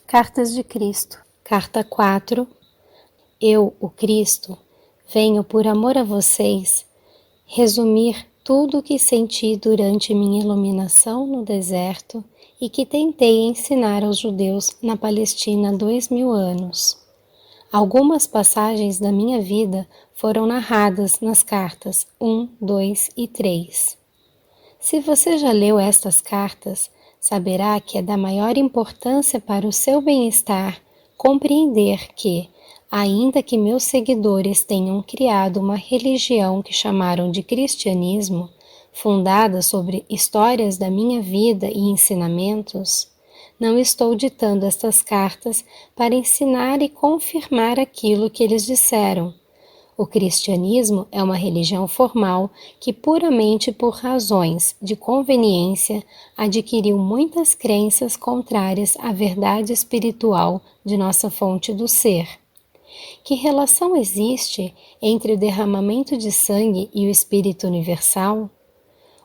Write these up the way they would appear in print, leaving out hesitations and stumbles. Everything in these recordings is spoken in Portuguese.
Cartas de Cristo. Carta 4. Eu, o Cristo, venho por amor a vocês resumir tudo o que senti durante minha iluminação no deserto e que tentei ensinar aos judeus na Palestina há 2000 anos. Algumas passagens da minha vida foram narradas nas cartas 1, 2 e 3. Se você já leu estas cartas, saberá que é da maior importância para o seu bem-estar compreender que, ainda que meus seguidores tenham criado uma religião que chamaram de cristianismo, fundada sobre histórias da minha vida e ensinamentos, não estou ditando estas cartas para ensinar e confirmar aquilo que eles disseram. O cristianismo é uma religião formal que, puramente por razões de conveniência, adquiriu muitas crenças contrárias à verdade espiritual de nossa fonte do ser. Que relação existe entre o derramamento de sangue e o Espírito Universal?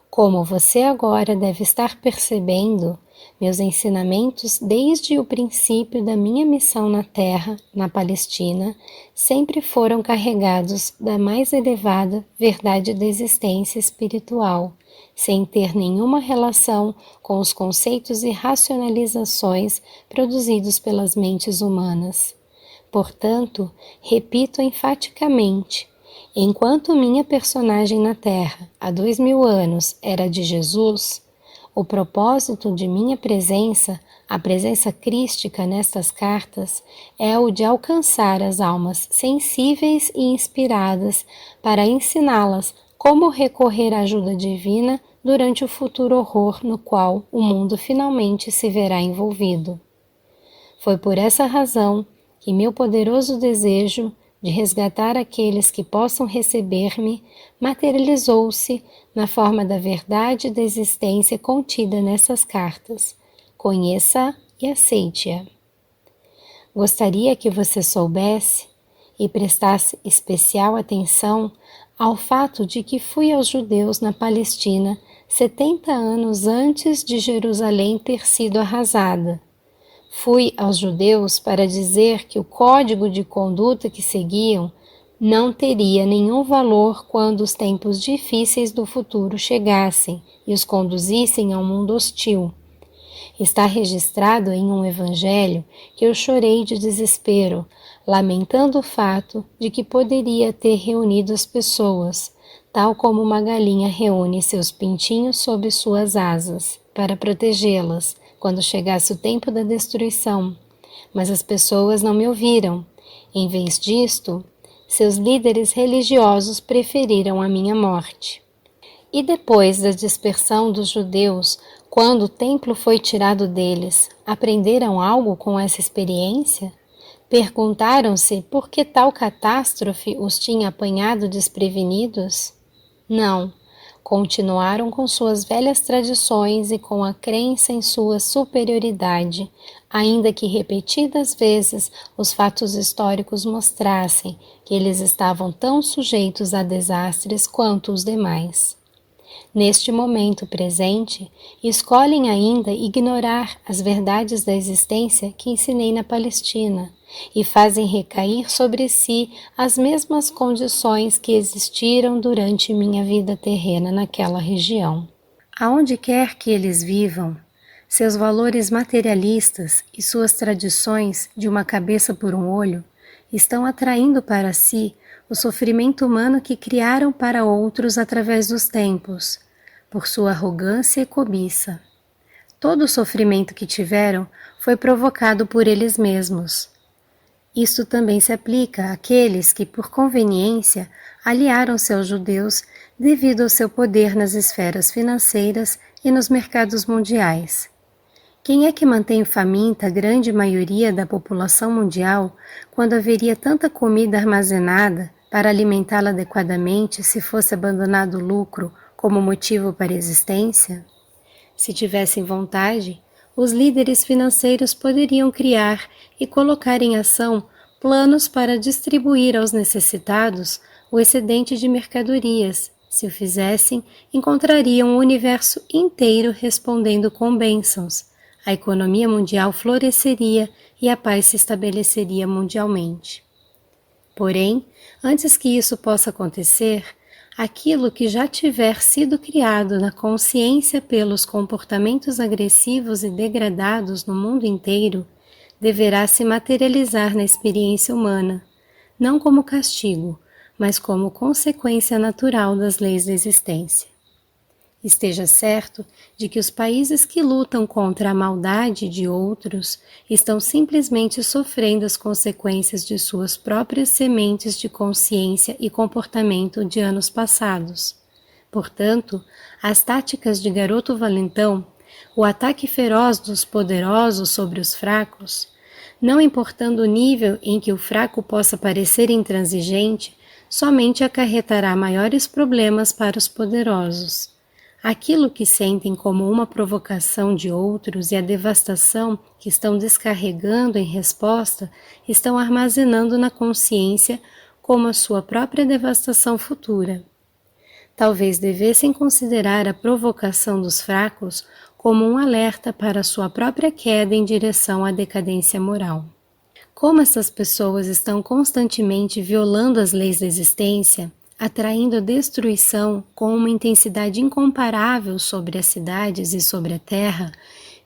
Como você agora deve estar percebendo, meus ensinamentos desde o princípio da minha missão na Terra, na Palestina, sempre foram carregados da mais elevada verdade da existência espiritual, sem ter nenhuma relação com os conceitos e racionalizações produzidos pelas mentes humanas. Portanto, repito enfaticamente, enquanto minha personagem na Terra, há 2000 anos, era de Jesus, o propósito de minha presença, a presença crística nestas cartas, é o de alcançar as almas sensíveis e inspiradas para ensiná-las como recorrer à ajuda divina durante o futuro horror no qual o mundo finalmente se verá envolvido. Foi por essa razão que meu poderoso desejo de resgatar aqueles que possam receber-me materializou-se na forma da verdade da existência contida nessas cartas. Conheça e aceite-a. Gostaria que você soubesse e prestasse especial atenção ao fato de que fui aos judeus na Palestina 70 anos antes de Jerusalém ter sido arrasada. Fui aos judeus para dizer que o código de conduta que seguiam não teria nenhum valor quando os tempos difíceis do futuro chegassem e os conduzissem a um mundo hostil. Está registrado em um evangelho que eu chorei de desespero, lamentando o fato de que poderia ter reunido as pessoas, tal como uma galinha reúne seus pintinhos sob suas asas, para protegê-las quando chegasse o tempo da destruição. Mas as pessoas não me ouviram. Em vez disto, seus líderes religiosos preferiram a minha morte. E depois da dispersão dos judeus, quando o templo foi tirado deles, aprenderam algo com essa experiência? Perguntaram-se por que tal catástrofe os tinha apanhado desprevenidos? Não. Continuaram com suas velhas tradições e com a crença em sua superioridade, ainda que repetidas vezes os fatos históricos mostrassem que eles estavam tão sujeitos a desastres quanto os demais. Neste momento presente, escolhem ainda ignorar as verdades da existência que ensinei na Palestina e fazem recair sobre si as mesmas condições que existiram durante minha vida terrena naquela região. Aonde quer que eles vivam, seus valores materialistas e suas tradições de uma cabeça por um olho estão atraindo para si o sofrimento humano que criaram para outros através dos tempos, por sua arrogância e cobiça. Todo o sofrimento que tiveram foi provocado por eles mesmos. Isto também se aplica àqueles que, por conveniência, aliaram-se aos judeus devido ao seu poder nas esferas financeiras e nos mercados mundiais. Quem é que mantém faminta a grande maioria da população mundial quando haveria tanta comida armazenada para alimentá-la adequadamente se fosse abandonado o lucro como motivo para a existência? Se tivessem vontade, os líderes financeiros poderiam criar e colocar em ação planos para distribuir aos necessitados o excedente de mercadorias. Se o fizessem, encontrariam o universo inteiro respondendo com bênçãos, a economia mundial floresceria e a paz se estabeleceria mundialmente. Porém, antes que isso possa acontecer, aquilo que já tiver sido criado na consciência pelos comportamentos agressivos e degradados no mundo inteiro deverá se materializar na experiência humana, não como castigo, mas como consequência natural das leis da existência. Esteja certo de que os países que lutam contra a maldade de outros estão simplesmente sofrendo as consequências de suas próprias sementes de consciência e comportamento de anos passados. Portanto, as táticas de garoto valentão, o ataque feroz dos poderosos sobre os fracos, não importando o nível em que o fraco possa parecer intransigente, somente acarretará maiores problemas para os poderosos. Aquilo que sentem como uma provocação de outros e a devastação que estão descarregando em resposta estão armazenando na consciência como a sua própria devastação futura. Talvez devessem considerar a provocação dos fracos como um alerta para a sua própria queda em direção à decadência moral. Como essas pessoas estão constantemente violando as leis da existência, atraindo destruição com uma intensidade incomparável sobre as cidades e sobre a terra,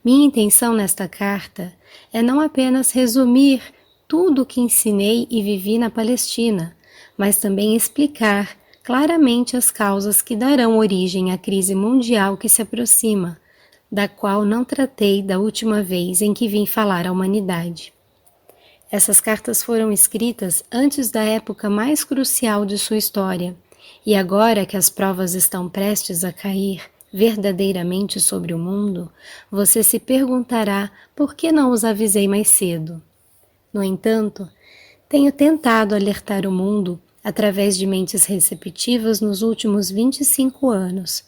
minha intenção nesta carta é não apenas resumir tudo o que ensinei e vivi na Palestina, mas também explicar claramente as causas que darão origem à crise mundial que se aproxima, da qual não tratei da última vez em que vim falar à humanidade. Essas cartas foram escritas antes da época mais crucial de sua história, e agora que as provas estão prestes a cair verdadeiramente sobre o mundo, você se perguntará por que não os avisei mais cedo. No entanto, tenho tentado alertar o mundo através de mentes receptivas nos últimos 25 anos,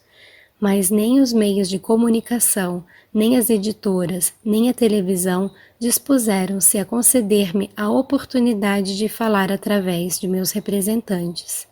mas nem os meios de comunicação, nem as editoras, nem a televisão dispuseram-se a conceder-me a oportunidade de falar através de meus representantes.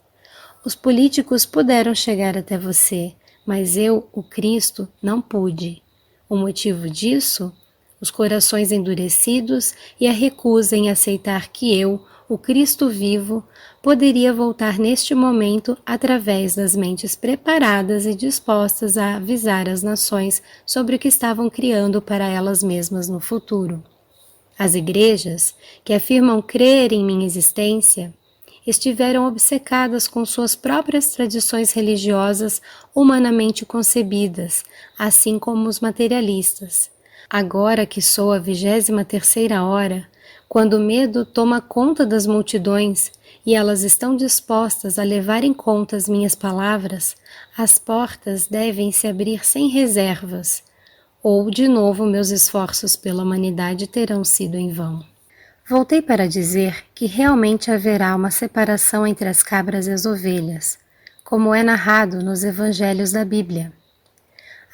Os políticos puderam chegar até você, mas eu, o Cristo, não pude. O motivo disso? Os corações endurecidos e a recusa em aceitar que eu, o Cristo vivo, poderia voltar neste momento através das mentes preparadas e dispostas a avisar as nações sobre o que estavam criando para elas mesmas no futuro. As igrejas, que afirmam crer em minha existência, estiveram obcecadas com suas próprias tradições religiosas humanamente concebidas, assim como os materialistas. Agora que sou a 23ª hora, quando o medo toma conta das multidões e elas estão dispostas a levar em conta as minhas palavras, as portas devem se abrir sem reservas, ou de novo meus esforços pela humanidade terão sido em vão. Voltei para dizer que realmente haverá uma separação entre as cabras e as ovelhas, como é narrado nos evangelhos da Bíblia.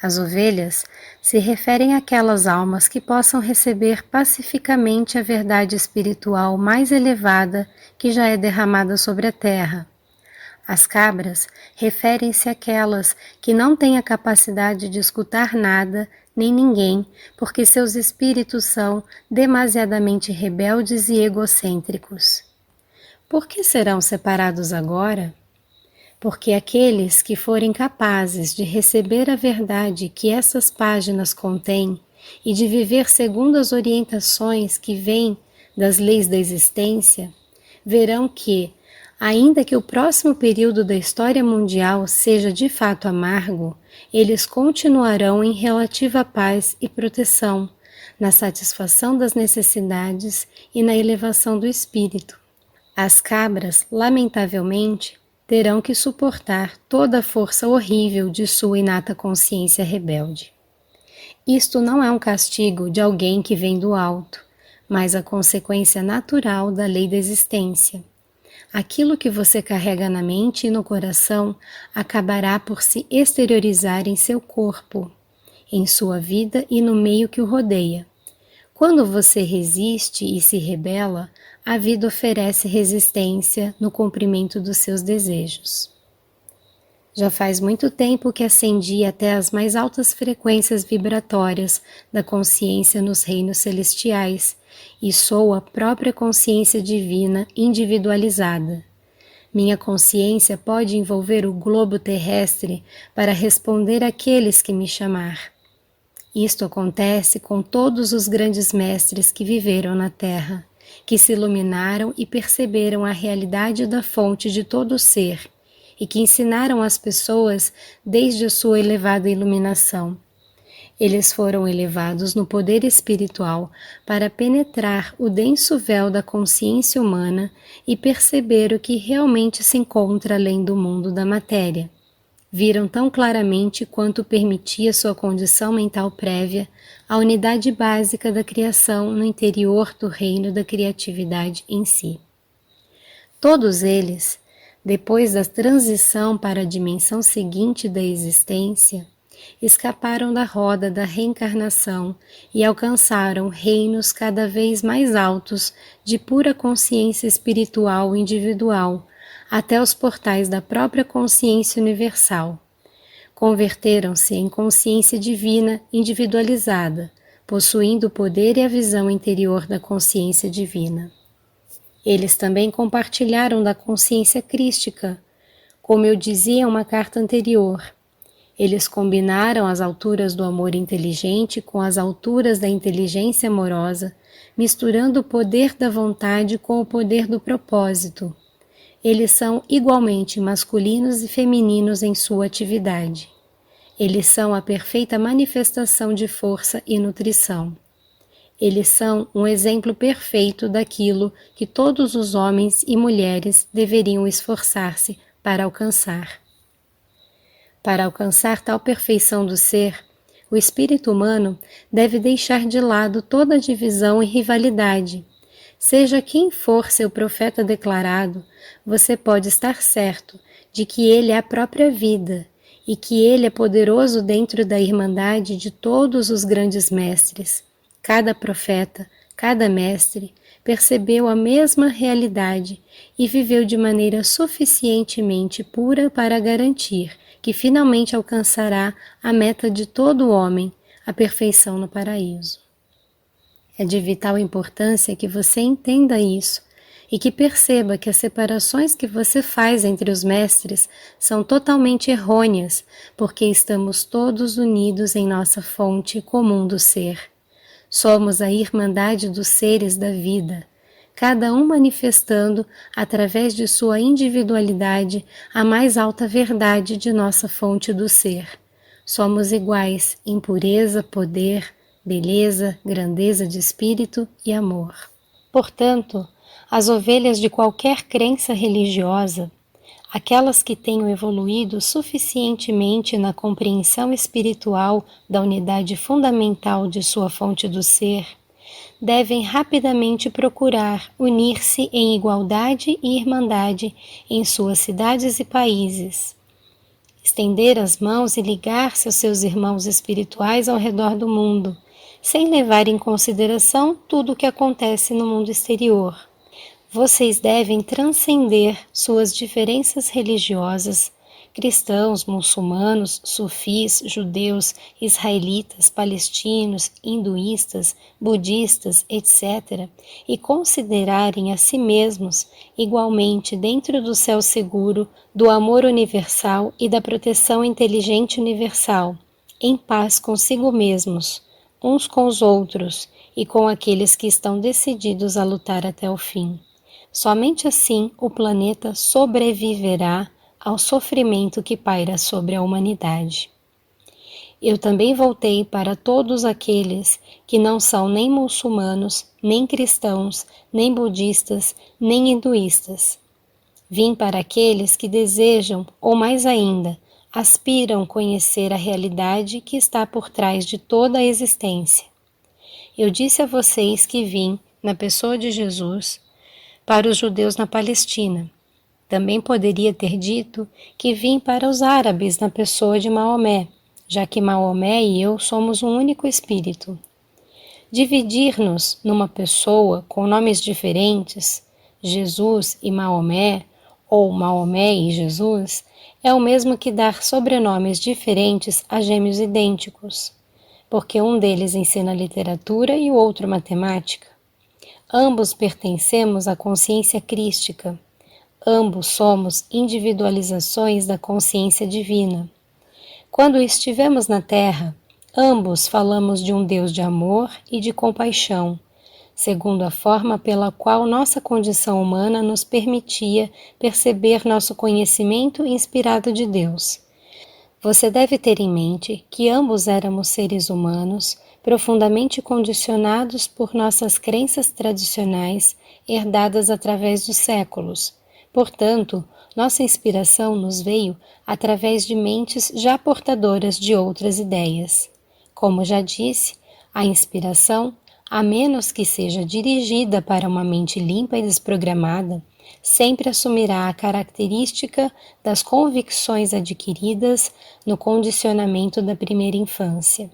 As ovelhas se referem àquelas almas que possam receber pacificamente a verdade espiritual mais elevada que já é derramada sobre a terra. As cabras referem-se àquelas que não têm a capacidade de escutar nada nem ninguém, porque seus espíritos são demasiadamente rebeldes e egocêntricos. Por que serão separados agora? Porque aqueles que forem capazes de receber a verdade que essas páginas contêm e de viver segundo as orientações que vêm das leis da existência, verão que, ainda que o próximo período da história mundial seja de fato amargo, eles continuarão em relativa paz e proteção, na satisfação das necessidades e na elevação do espírito. As cabras, lamentavelmente, terão que suportar toda a força horrível de sua inata consciência rebelde. Isto não é um castigo de alguém que vem do alto, mas a consequência natural da lei da existência. Aquilo que você carrega na mente e no coração acabará por se exteriorizar em seu corpo, em sua vida e no meio que o rodeia. Quando você resiste e se rebela, a vida oferece resistência no cumprimento dos seus desejos. Já faz muito tempo que ascendi até as mais altas frequências vibratórias da consciência nos reinos celestiais e sou a própria consciência divina individualizada. Minha consciência pode envolver o globo terrestre para responder àqueles que me chamar. Isto acontece com todos os grandes mestres que viveram na Terra, que se iluminaram e perceberam a realidade da fonte de todo ser, e que ensinaram as pessoas desde a sua elevada iluminação. Eles foram elevados no poder espiritual para penetrar o denso véu da consciência humana e perceber o que realmente se encontra além do mundo da matéria. Viram tão claramente quanto permitia sua condição mental prévia a unidade básica da criação no interior do reino da criatividade em si. Todos eles, depois da transição para a dimensão seguinte da existência, escaparam da roda da reencarnação e alcançaram reinos cada vez mais altos de pura consciência espiritual individual, até os portais da própria consciência universal. Converteram-se em consciência divina individualizada, possuindo o poder e a visão interior da consciência divina. Eles também compartilharam da consciência crística, como eu dizia em uma carta anterior. Eles combinaram as alturas do amor inteligente com as alturas da inteligência amorosa, misturando o poder da vontade com o poder do propósito. Eles são igualmente masculinos e femininos em sua atividade. Eles são a perfeita manifestação de força e nutrição. Eles são um exemplo perfeito daquilo que todos os homens e mulheres deveriam esforçar-se para alcançar. Para alcançar tal perfeição do ser, o espírito humano deve deixar de lado toda divisão e rivalidade. Seja quem for seu profeta declarado, você pode estar certo de que ele é a própria vida e que ele é poderoso dentro da irmandade de todos os grandes mestres. Cada profeta, cada mestre, percebeu a mesma realidade e viveu de maneira suficientemente pura para garantir que finalmente alcançará a meta de todo homem, a perfeição no paraíso. É de vital importância que você entenda isso e que perceba que as separações que você faz entre os mestres são totalmente errôneas, porque estamos todos unidos em nossa fonte comum do ser. Somos a irmandade dos seres da vida, cada um manifestando, através de sua individualidade, a mais alta verdade de nossa fonte do ser. Somos iguais em pureza, poder, beleza, grandeza de espírito e amor. Portanto, as ovelhas de qualquer crença religiosa, aquelas que tenham evoluído suficientemente na compreensão espiritual da unidade fundamental de sua fonte do ser, devem rapidamente procurar unir-se em igualdade e irmandade em suas cidades e países, estender as mãos e ligar-se aos seus irmãos espirituais ao redor do mundo, sem levar em consideração tudo o que acontece no mundo exterior. Vocês devem transcender suas diferenças religiosas, cristãos, muçulmanos, sufis, judeus, israelitas, palestinos, hinduístas, budistas, etc., e considerarem a si mesmos igualmente dentro do céu seguro, do amor universal e da proteção inteligente universal, em paz consigo mesmos, uns com os outros e com aqueles que estão decididos a lutar até o fim. Somente assim o planeta sobreviverá ao sofrimento que paira sobre a humanidade. Eu também voltei para todos aqueles que não são nem muçulmanos, nem cristãos, nem budistas, nem hinduístas. Vim para aqueles que desejam, ou mais ainda, aspiram conhecer a realidade que está por trás de toda a existência. Eu disse a vocês que vim, na pessoa de Jesus, para os judeus na Palestina. Também poderia ter dito que vim para os árabes na pessoa de Maomé, já que Maomé e eu somos um único espírito. Dividir-nos numa pessoa com nomes diferentes, Jesus e Maomé, ou Maomé e Jesus, é o mesmo que dar sobrenomes diferentes a gêmeos idênticos, porque um deles ensina literatura e o outro matemática. Ambos pertencemos à consciência crística. Ambos somos individualizações da consciência divina. Quando estivemos na Terra, ambos falamos de um Deus de amor e de compaixão, segundo a forma pela qual nossa condição humana nos permitia perceber nosso conhecimento inspirado de Deus. Você deve ter em mente que ambos éramos seres humanos, profundamente condicionados por nossas crenças tradicionais herdadas através dos séculos. Portanto, nossa inspiração nos veio através de mentes já portadoras de outras ideias. Como já disse, a inspiração, a menos que seja dirigida para uma mente limpa e desprogramada, sempre assumirá a característica das convicções adquiridas no condicionamento da primeira infância.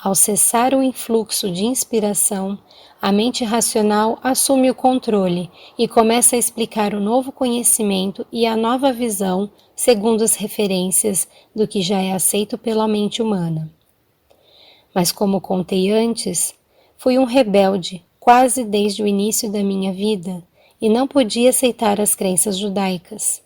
Ao cessar o influxo de inspiração, a mente racional assume o controle e começa a explicar o novo conhecimento e a nova visão segundo as referências do que já é aceito pela mente humana. Mas como contei antes, fui um rebelde quase desde o início da minha vida e não podia aceitar as crenças judaicas.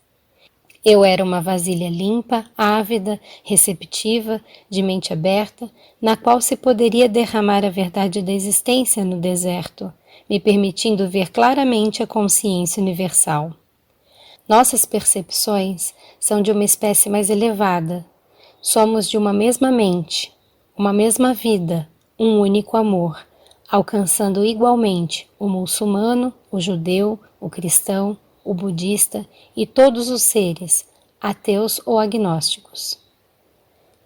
Eu era uma vasilha limpa, ávida, receptiva, de mente aberta, na qual se poderia derramar a verdade da existência no deserto, me permitindo ver claramente a consciência universal. Nossas percepções são de uma espécie mais elevada. Somos de uma mesma mente, uma mesma vida, um único amor, alcançando igualmente o muçulmano, o judeu, o cristão, o budista e todos os seres, ateus ou agnósticos.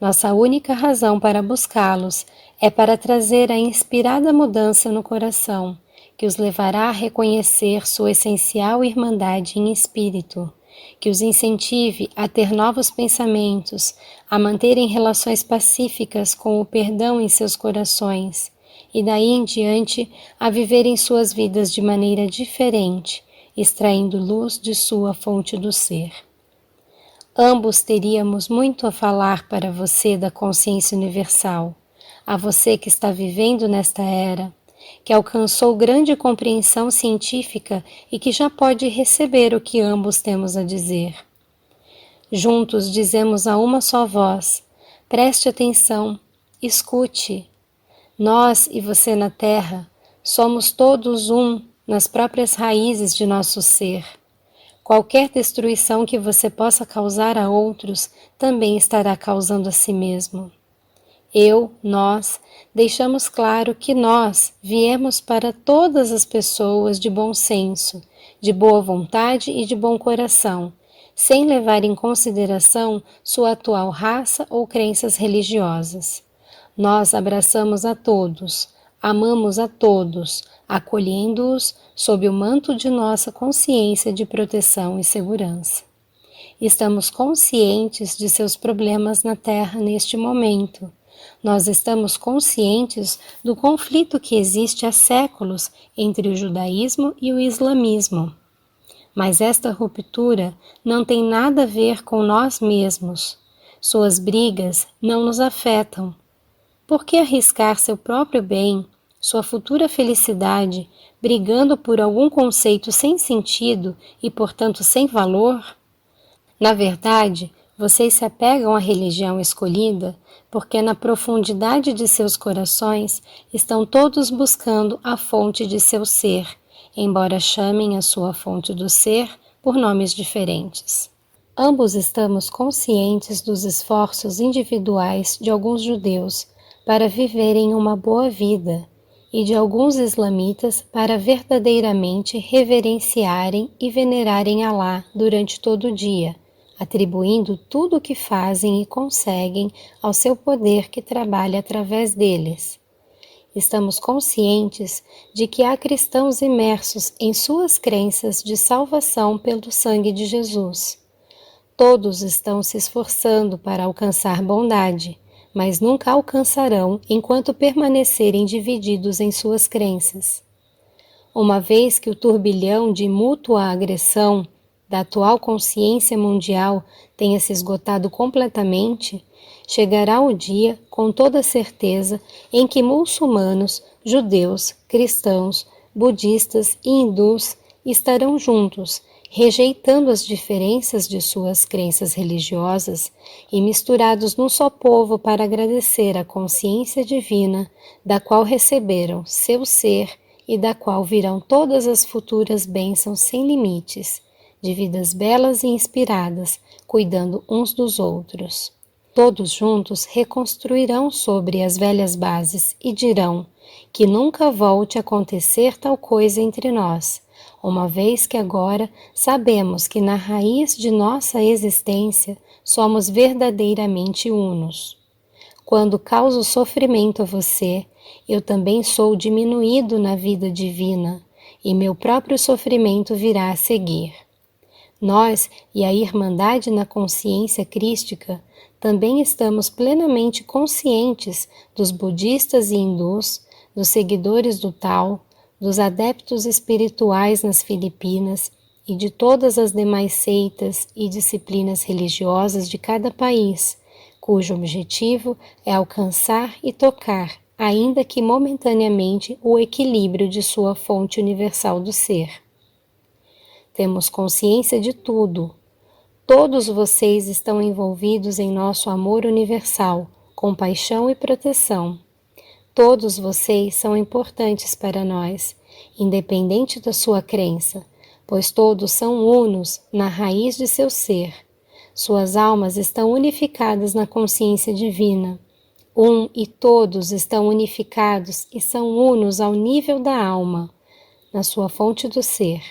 Nossa única razão para buscá-los é para trazer a inspirada mudança no coração, que os levará a reconhecer sua essencial irmandade em espírito, que os incentive a ter novos pensamentos, a manterem relações pacíficas com o perdão em seus corações, e daí em diante a viverem suas vidas de maneira diferente, extraindo luz de sua fonte do ser. Ambos teríamos muito a falar para você da consciência universal, a você que está vivendo nesta era, que alcançou grande compreensão científica e que já pode receber o que ambos temos a dizer. Juntos dizemos a uma só voz: preste atenção, escute. Nós e você na Terra somos todos um nas próprias raízes de nosso ser. Qualquer destruição que você possa causar a outros também estará causando a si mesmo. Nós, deixamos claro que nós viemos para todas as pessoas de bom senso, de boa vontade e de bom coração, sem levar em consideração sua atual raça ou crenças religiosas. Nós abraçamos a todos, amamos a todos, acolhendo-os sob o manto de nossa consciência de proteção e segurança. Estamos conscientes de seus problemas na Terra neste momento. Nós estamos conscientes do conflito que existe há séculos entre o judaísmo e o islamismo. Mas esta ruptura não tem nada a ver com nós mesmos. Suas brigas não nos afetam. Por que arriscar seu próprio bem, sua futura felicidade, brigando por algum conceito sem sentido e, portanto, sem valor? Na verdade, vocês se apegam à religião escolhida porque na profundidade de seus corações estão todos buscando a fonte de seu ser, embora chamem a sua fonte do ser por nomes diferentes. Ambos estamos conscientes dos esforços individuais de alguns judeus para viverem uma boa vida e de alguns islamitas para verdadeiramente reverenciarem e venerarem Alá durante todo o dia, atribuindo tudo o que fazem e conseguem ao seu poder que trabalha através deles. Estamos conscientes de que há cristãos imersos em suas crenças de salvação pelo sangue de Jesus. Todos estão se esforçando para alcançar bondade, mas nunca alcançarão enquanto permanecerem divididos em suas crenças. Uma vez que o turbilhão de mútua agressão, da atual consciência mundial tenha se esgotado completamente, chegará o dia, com toda certeza, em que muçulmanos, judeus, cristãos, budistas e hindus estarão juntos, rejeitando as diferenças de suas crenças religiosas e misturados num só povo para agradecer a consciência divina da qual receberam seu ser e da qual virão todas as futuras bênçãos sem limites, de vidas belas e inspiradas, cuidando uns dos outros. Todos juntos reconstruirão sobre as velhas bases e dirão que nunca volte a acontecer tal coisa entre nós, uma vez que agora sabemos que na raiz de nossa existência somos verdadeiramente unos. Quando causo sofrimento a você, eu também sou diminuído na vida divina, e meu próprio sofrimento virá a seguir. Nós e a Irmandade na consciência crística também estamos plenamente conscientes dos budistas e hindus, dos seguidores do Tao, dos adeptos espirituais nas Filipinas e de todas as demais seitas e disciplinas religiosas de cada país, cujo objetivo é alcançar e tocar, ainda que momentaneamente, o equilíbrio de sua fonte universal do ser. Temos consciência de tudo. Todos vocês estão envolvidos em nosso amor universal, compaixão e proteção. Todos vocês são importantes para nós, independente da sua crença, pois todos são unos na raiz de seu ser. Suas almas estão unificadas na consciência divina. E todos estão unificados e são unos ao nível da alma, na sua fonte do ser.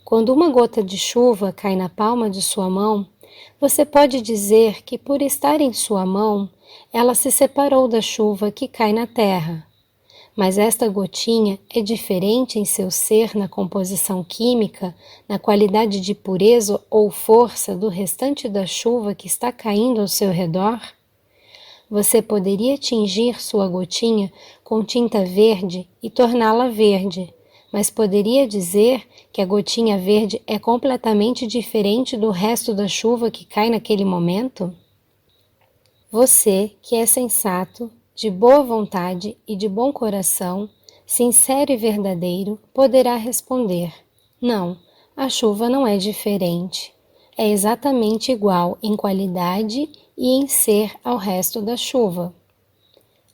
Quando uma gota de chuva cai na palma de sua mão, você pode dizer que, por estar em sua mão, ela se separou da chuva que cai na terra. Mas esta gotinha é diferente em seu ser na composição química, na qualidade de pureza ou força do restante da chuva que está caindo ao seu redor? Você poderia tingir sua gotinha com tinta verde e torná-la verde, mas poderia dizer que a gotinha verde é completamente diferente do resto da chuva que cai naquele momento? Você, que é sensato, de boa vontade e de bom coração, sincero e verdadeiro, poderá responder: não, a chuva não é diferente. É exatamente igual em qualidade e em ser ao resto da chuva.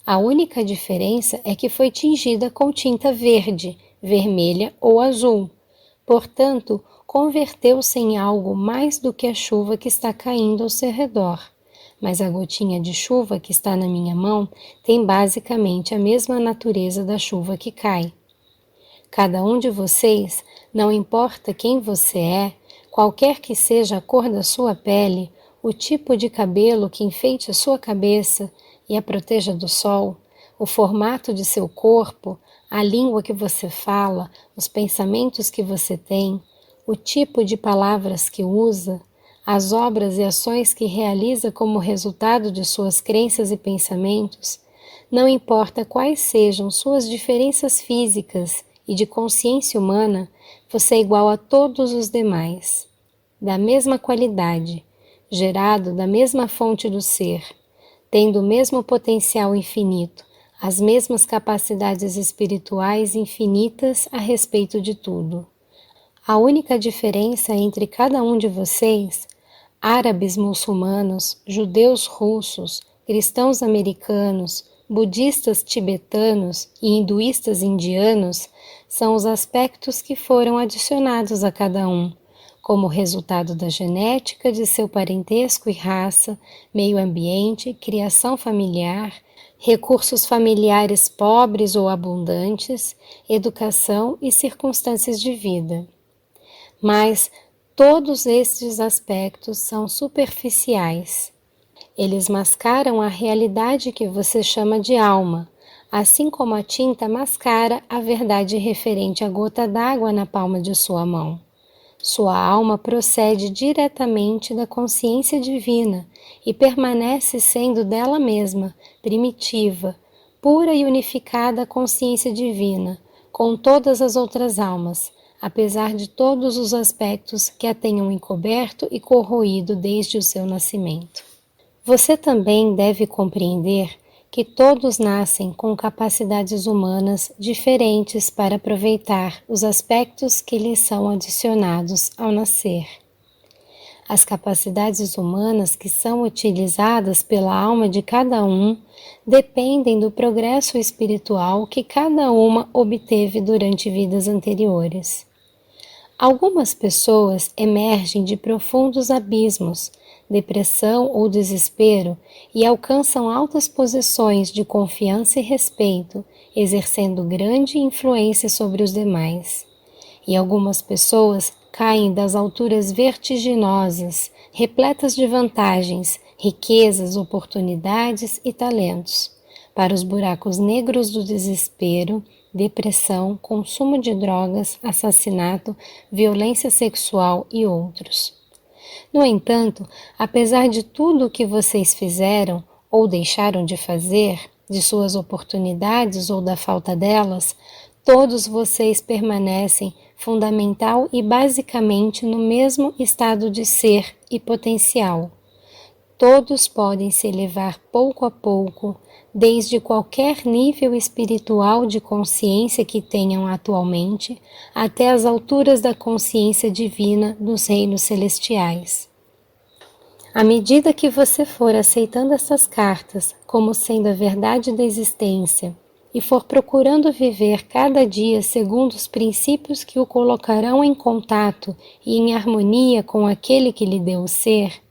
A única diferença é que foi tingida com tinta verde, vermelha ou azul. Portanto, converteu-se em algo mais do que a chuva que está caindo ao seu redor. Mas a gotinha de chuva que está na minha mão tem basicamente a mesma natureza da chuva que cai. Cada um de vocês, não importa quem você é, qualquer que seja a cor da sua pele, o tipo de cabelo que enfeite a sua cabeça e a proteja do sol, o formato de seu corpo, a língua que você fala, os pensamentos que você tem, o tipo de palavras que usa, as obras e ações que realiza como resultado de suas crenças e pensamentos, não importa quais sejam suas diferenças físicas e de consciência humana, você é igual a todos os demais, da mesma qualidade, gerado da mesma fonte do ser, tendo o mesmo potencial infinito, as mesmas capacidades espirituais infinitas a respeito de tudo. A única diferença entre cada um de vocês, árabes muçulmanos, judeus russos, cristãos americanos, budistas tibetanos e hinduístas indianos, são os aspectos que foram adicionados a cada um, como resultado da genética de seu parentesco e raça, meio ambiente, criação familiar, recursos familiares pobres ou abundantes, educação e circunstâncias de vida. Mas todos estes aspectos são superficiais. Eles mascaram a realidade que você chama de alma, assim como a tinta mascara a verdade referente à gota d'água na palma de sua mão. Sua alma procede diretamente da consciência divina e permanece sendo dela mesma, primitiva, pura e unificada à consciência divina, com todas as outras almas, apesar de todos os aspectos que a tenham encoberto e corroído desde o seu nascimento. Você também deve compreender que todos nascem com capacidades humanas diferentes para aproveitar os aspectos que lhes são adicionados ao nascer. As capacidades humanas que são utilizadas pela alma de cada um dependem do progresso espiritual que cada uma obteve durante vidas anteriores. Algumas pessoas emergem de profundos abismos, depressão ou desespero e alcançam altas posições de confiança e respeito, exercendo grande influência sobre os demais. E algumas pessoas caem das alturas vertiginosas, repletas de vantagens, riquezas, oportunidades e talentos, para os buracos negros do desespero, depressão, consumo de drogas, assassinato, violência sexual e outros. No entanto, apesar de tudo o que vocês fizeram ou deixaram de fazer, de suas oportunidades ou da falta delas, todos vocês permanecem fundamental e basicamente no mesmo estado de ser e potencial. Todos podem se elevar pouco a pouco, desde qualquer nível espiritual de consciência que tenham atualmente, até as alturas da consciência divina dos reinos celestiais. À medida que você for aceitando essas cartas como sendo a verdade da existência e for procurando viver cada dia segundo os princípios que o colocarão em contato e em harmonia com aquele que lhe deu o ser,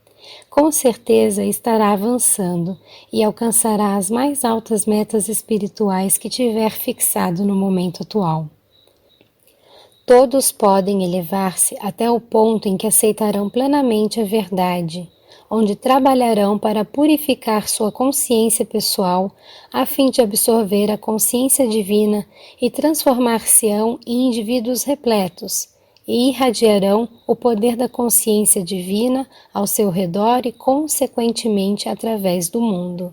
com certeza estará avançando e alcançará as mais altas metas espirituais que tiver fixado no momento atual. Todos podem elevar-se até o ponto em que aceitarão plenamente a verdade, onde trabalharão para purificar sua consciência pessoal, a fim de absorver a consciência divina e transformar-se-ão em indivíduos repletos, e irradiarão o poder da consciência divina ao seu redor e, consequentemente, através do mundo.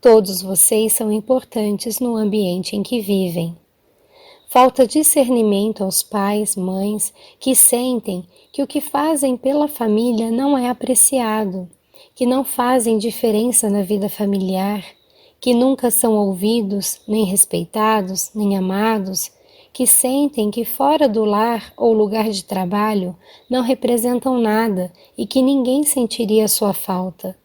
Todos vocês são importantes no ambiente em que vivem. Falta discernimento aos pais, mães, que sentem que o que fazem pela família não é apreciado, que não fazem diferença na vida familiar, que nunca são ouvidos, nem respeitados, nem amados, que sentem que fora do lar ou lugar de trabalho não representam nada e que ninguém sentiria sua falta.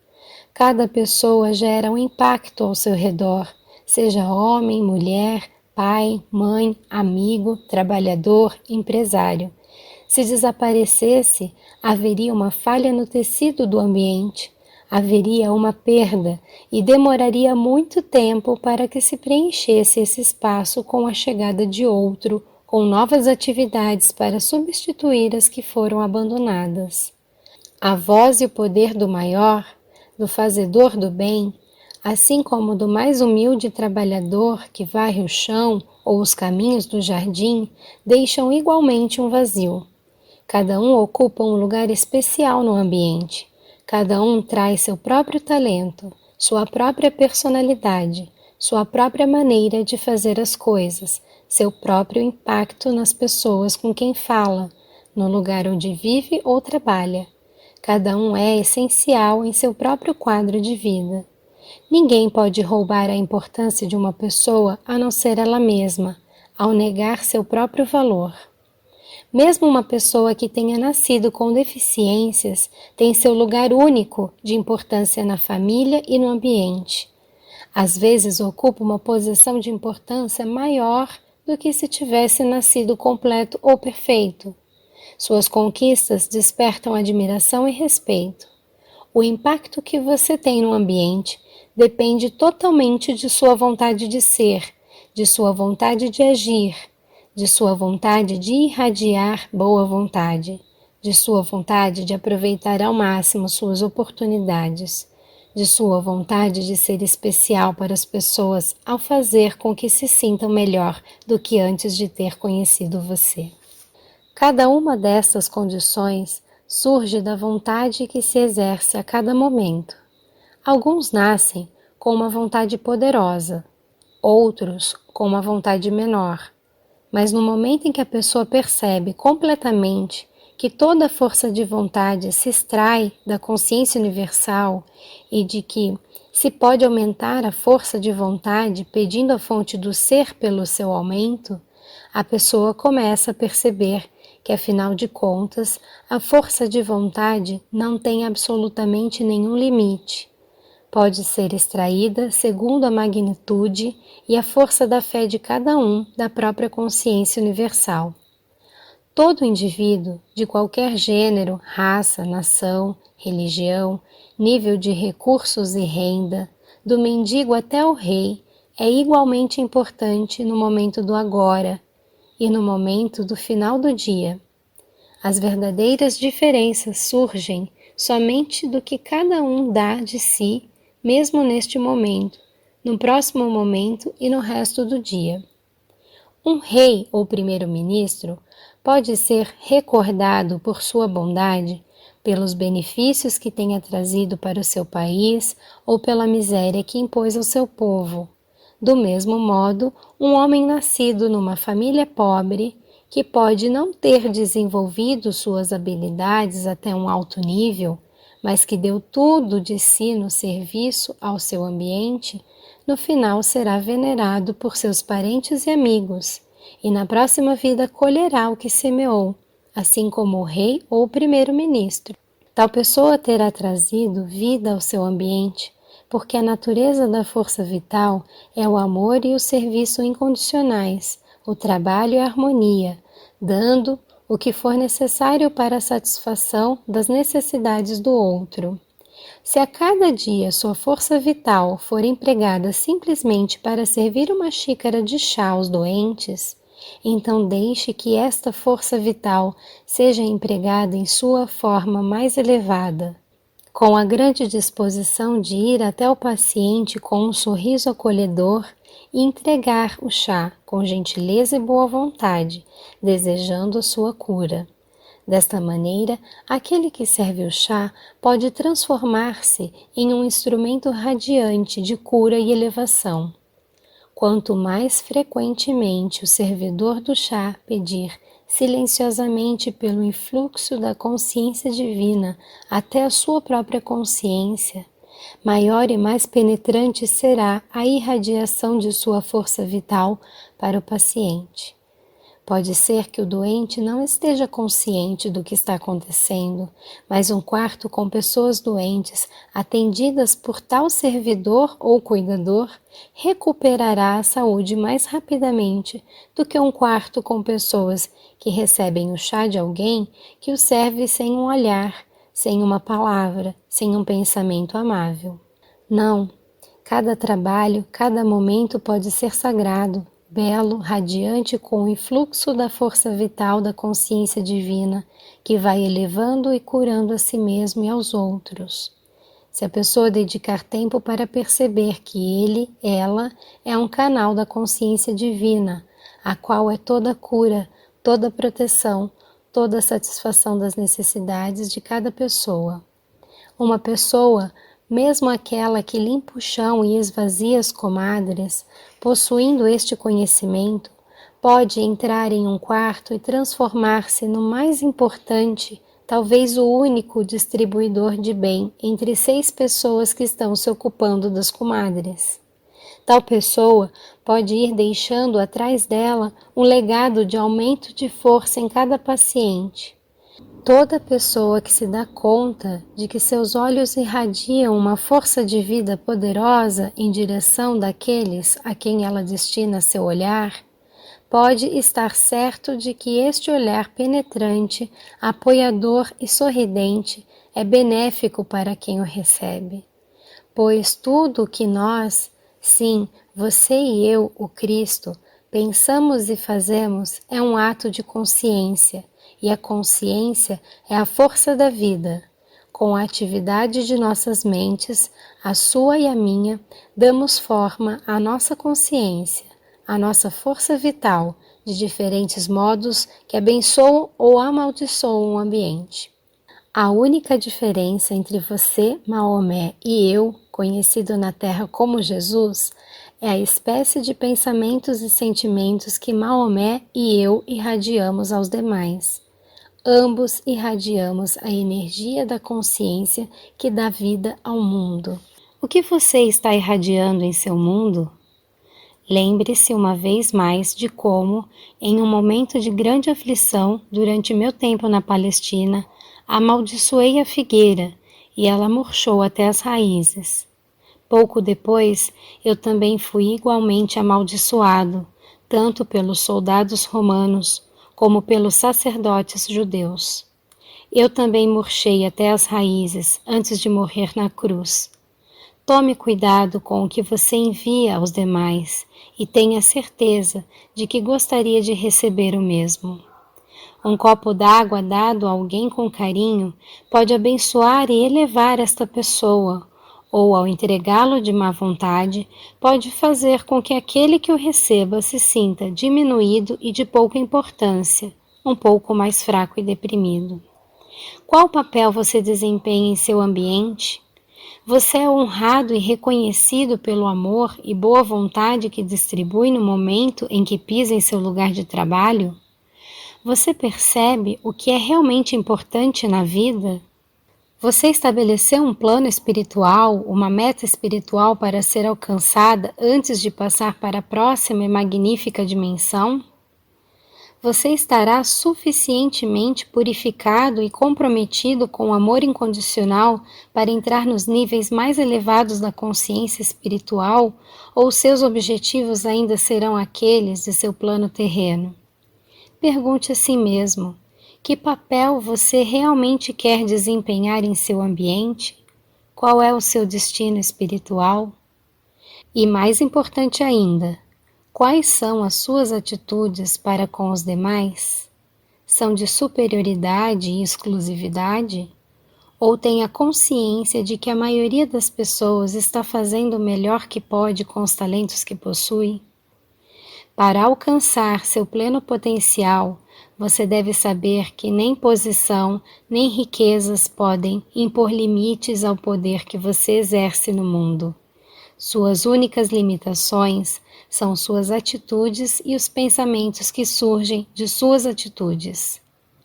Cada pessoa gera um impacto ao seu redor, seja homem, mulher, pai, mãe, amigo, trabalhador, empresário. Se desaparecesse, haveria uma falha no tecido do ambiente, haveria uma perda e demoraria muito tempo para que se preenchesse esse espaço com a chegada de outro, com novas atividades para substituir as que foram abandonadas. A voz e o poder do maior, do fazedor do bem, assim como do mais humilde trabalhador que varre o chão ou os caminhos do jardim, deixam igualmente um vazio. Cada um ocupa um lugar especial no ambiente. Cada um traz seu próprio talento, sua própria personalidade, sua própria maneira de fazer as coisas, seu próprio impacto nas pessoas com quem fala, no lugar onde vive ou trabalha. Cada um é essencial em seu próprio quadro de vida. Ninguém pode roubar a importância de uma pessoa a não ser ela mesma, ao negar seu próprio valor. Mesmo uma pessoa que tenha nascido com deficiências tem seu lugar único de importância na família e no ambiente. Às vezes ocupa uma posição de importância maior do que se tivesse nascido completo ou perfeito. Suas conquistas despertam admiração e respeito. O impacto que você tem no ambiente depende totalmente de sua vontade de ser, de sua vontade de agir, de sua vontade de irradiar boa vontade, de sua vontade de aproveitar ao máximo suas oportunidades, de sua vontade de ser especial para as pessoas ao fazer com que se sintam melhor do que antes de ter conhecido você. Cada uma dessas condições surge da vontade que se exerce a cada momento. Alguns nascem com uma vontade poderosa, outros com uma vontade menor, Mas no momento em que a pessoa percebe completamente que toda a força de vontade se extrai da consciência universal e de que se pode aumentar a força de vontade pedindo a fonte do ser pelo seu aumento, a pessoa começa a perceber que, afinal de contas, a força de vontade não tem absolutamente nenhum limite. Pode ser extraída segundo a magnitude e a força da fé de cada um da própria consciência universal. Todo indivíduo, de qualquer gênero, raça, nação, religião, nível de recursos e renda, do mendigo até o rei, é igualmente importante no momento do agora e no momento do final do dia. As verdadeiras diferenças surgem somente do que cada um dá de si, mesmo neste momento, no próximo momento e no resto do dia. Um rei ou primeiro-ministro pode ser recordado por sua bondade, pelos benefícios que tenha trazido para o seu país ou pela miséria que impôs ao seu povo. Do mesmo modo, um homem nascido numa família pobre, que pode não ter desenvolvido suas habilidades até um alto nível, mas que deu tudo de si no serviço ao seu ambiente, no final será venerado por seus parentes e amigos, e na próxima vida colherá o que semeou, assim como o rei ou o primeiro-ministro. Tal pessoa terá trazido vida ao seu ambiente, porque a natureza da força vital é o amor e o serviço incondicionais, o trabalho e a harmonia, dando o que for necessário para a satisfação das necessidades do outro. Se a cada dia sua força vital for empregada simplesmente para servir uma xícara de chá aos doentes, então deixe que esta força vital seja empregada em sua forma mais elevada, com a grande disposição de ir até o paciente com um sorriso acolhedor e entregar o chá com gentileza e boa vontade, desejando a sua cura. Desta maneira, aquele que serve o chá pode transformar-se em um instrumento radiante de cura e elevação. Quanto mais frequentemente o servidor do chá pedir silenciosamente pelo influxo da consciência divina até a sua própria consciência, maior e mais penetrante será a irradiação de sua força vital para o paciente. Pode ser que o doente não esteja consciente do que está acontecendo, mas um quarto com pessoas doentes, atendidas por tal servidor ou cuidador, recuperará a saúde mais rapidamente do que um quarto com pessoas que recebem o chá de alguém que o serve sem um olhar, sem uma palavra, sem um pensamento amável. Não, cada trabalho, cada momento pode ser sagrado, belo, radiante com o influxo da força vital da consciência divina, que vai elevando e curando a si mesmo e aos outros. Se a pessoa dedicar tempo para perceber que ele, ela, é um canal da consciência divina, a qual é toda cura, toda proteção, toda satisfação das necessidades de cada pessoa. Uma pessoa, mesmo aquela que limpa o chão e esvazia as comadres, possuindo este conhecimento, pode entrar em um quarto e transformar-se no mais importante, talvez o único distribuidor de bem entre 6 pessoas que estão se ocupando das comadres. Tal pessoa pode ir deixando atrás dela um legado de aumento de força em cada paciente. Toda pessoa que se dá conta de que seus olhos irradiam uma força de vida poderosa em direção daqueles a quem ela destina seu olhar, pode estar certo de que este olhar penetrante, apoiador e sorridente é benéfico para quem o recebe. Pois tudo o que nós, sim, você e eu, o Cristo, pensamos e fazemos é um ato de consciência, e a consciência é a força da vida. Com a atividade de nossas mentes, a sua e a minha, damos forma à nossa consciência, à nossa força vital, de diferentes modos que abençoam ou amaldiçoam o ambiente. A única diferença entre você, Maomé, e eu, conhecido na Terra como Jesus, É a espécie de pensamentos e sentimentos que Maomé e eu irradiamos aos demais. Ambos irradiamos a energia da consciência que dá vida ao mundo. O que você está irradiando em seu mundo? Lembre-se uma vez mais de como, em um momento de grande aflição durante meu tempo na Palestina, amaldiçoei a figueira e ela murchou até as raízes. Pouco depois, eu também fui igualmente amaldiçoado, tanto pelos soldados romanos como pelos sacerdotes judeus. Eu também murchei até as raízes antes de morrer na cruz. Tome cuidado com o que você envia aos demais e tenha certeza de que gostaria de receber o mesmo. Um copo d'água dado a alguém com carinho pode abençoar e elevar esta pessoa, ou ao entregá-lo de má vontade, pode fazer com que aquele que o receba se sinta diminuído e de pouca importância, um pouco mais fraco e deprimido. Qual papel você desempenha em seu ambiente? Você é honrado e reconhecido pelo amor e boa vontade que distribui no momento em que pisa em seu lugar de trabalho? Você percebe o que é realmente importante na vida? Você estabeleceu um plano espiritual, uma meta espiritual para ser alcançada antes de passar para a próxima e magnífica dimensão? Você estará suficientemente purificado e comprometido com o amor incondicional para entrar nos níveis mais elevados da consciência espiritual, ou seus objetivos ainda serão aqueles de seu plano terreno? Pergunte a si mesmo: que papel você realmente quer desempenhar em seu ambiente? Qual é o seu destino espiritual? E mais importante ainda, quais são as suas atitudes para com os demais? São de superioridade e exclusividade? Ou tem a consciência de que a maioria das pessoas está fazendo o melhor que pode com os talentos que possui? Para alcançar seu pleno potencial, você deve saber que nem posição, nem riquezas podem impor limites ao poder que você exerce no mundo. Suas únicas limitações são suas atitudes e os pensamentos que surgem de suas atitudes.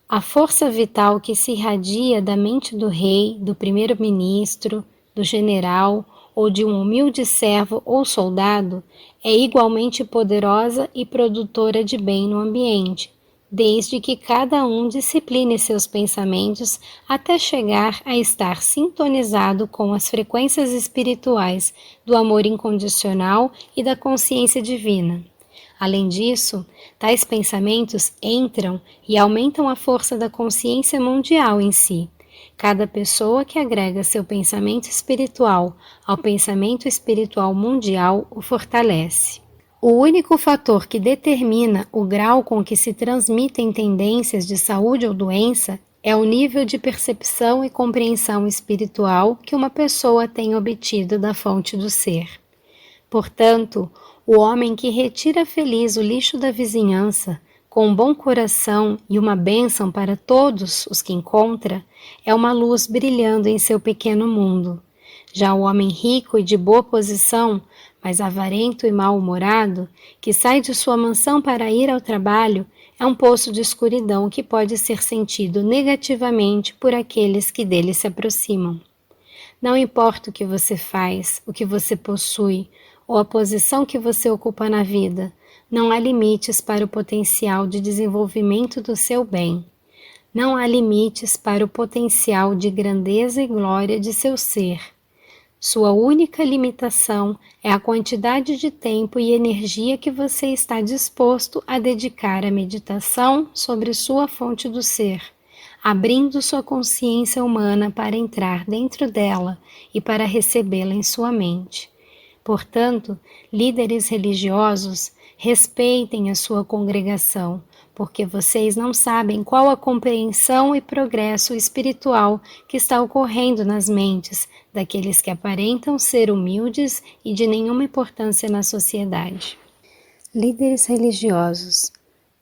A força vital que se irradia da mente do rei, do primeiro-ministro, do general ou de um humilde servo ou soldado é igualmente poderosa e produtora de bem no ambiente, desde que cada um discipline seus pensamentos até chegar a estar sintonizado com as frequências espirituais do amor incondicional e da consciência divina. Além disso, tais pensamentos entram e aumentam a força da consciência mundial em si. Cada pessoa que agrega seu pensamento espiritual ao pensamento espiritual mundial o fortalece. O único fator que determina o grau com que se transmitem tendências de saúde ou doença é o nível de percepção e compreensão espiritual que uma pessoa tem obtido da fonte do ser. Portanto, o homem que retira feliz o lixo da vizinhança, com um bom coração e uma bênção para todos os que encontra, é uma luz brilhando em seu pequeno mundo. Já o homem rico e de boa posição, mas avarento e mal-humorado, que sai de sua mansão para ir ao trabalho, é um poço de escuridão que pode ser sentido negativamente por aqueles que dele se aproximam. Não importa o que você faz, o que você possui, ou a posição que você ocupa na vida, não há limites para o potencial de desenvolvimento do seu bem. Não há limites para o potencial de grandeza e glória de seu ser. Sua única limitação é a quantidade de tempo e energia que você está disposto a dedicar à meditação sobre sua fonte do ser, abrindo sua consciência humana para entrar dentro dela e para recebê-la em sua mente. Portanto, líderes religiosos, respeitem a sua congregação, porque vocês não sabem qual a compreensão e progresso espiritual que está ocorrendo nas mentes daqueles que aparentam ser humildes e de nenhuma importância na sociedade. Líderes religiosos,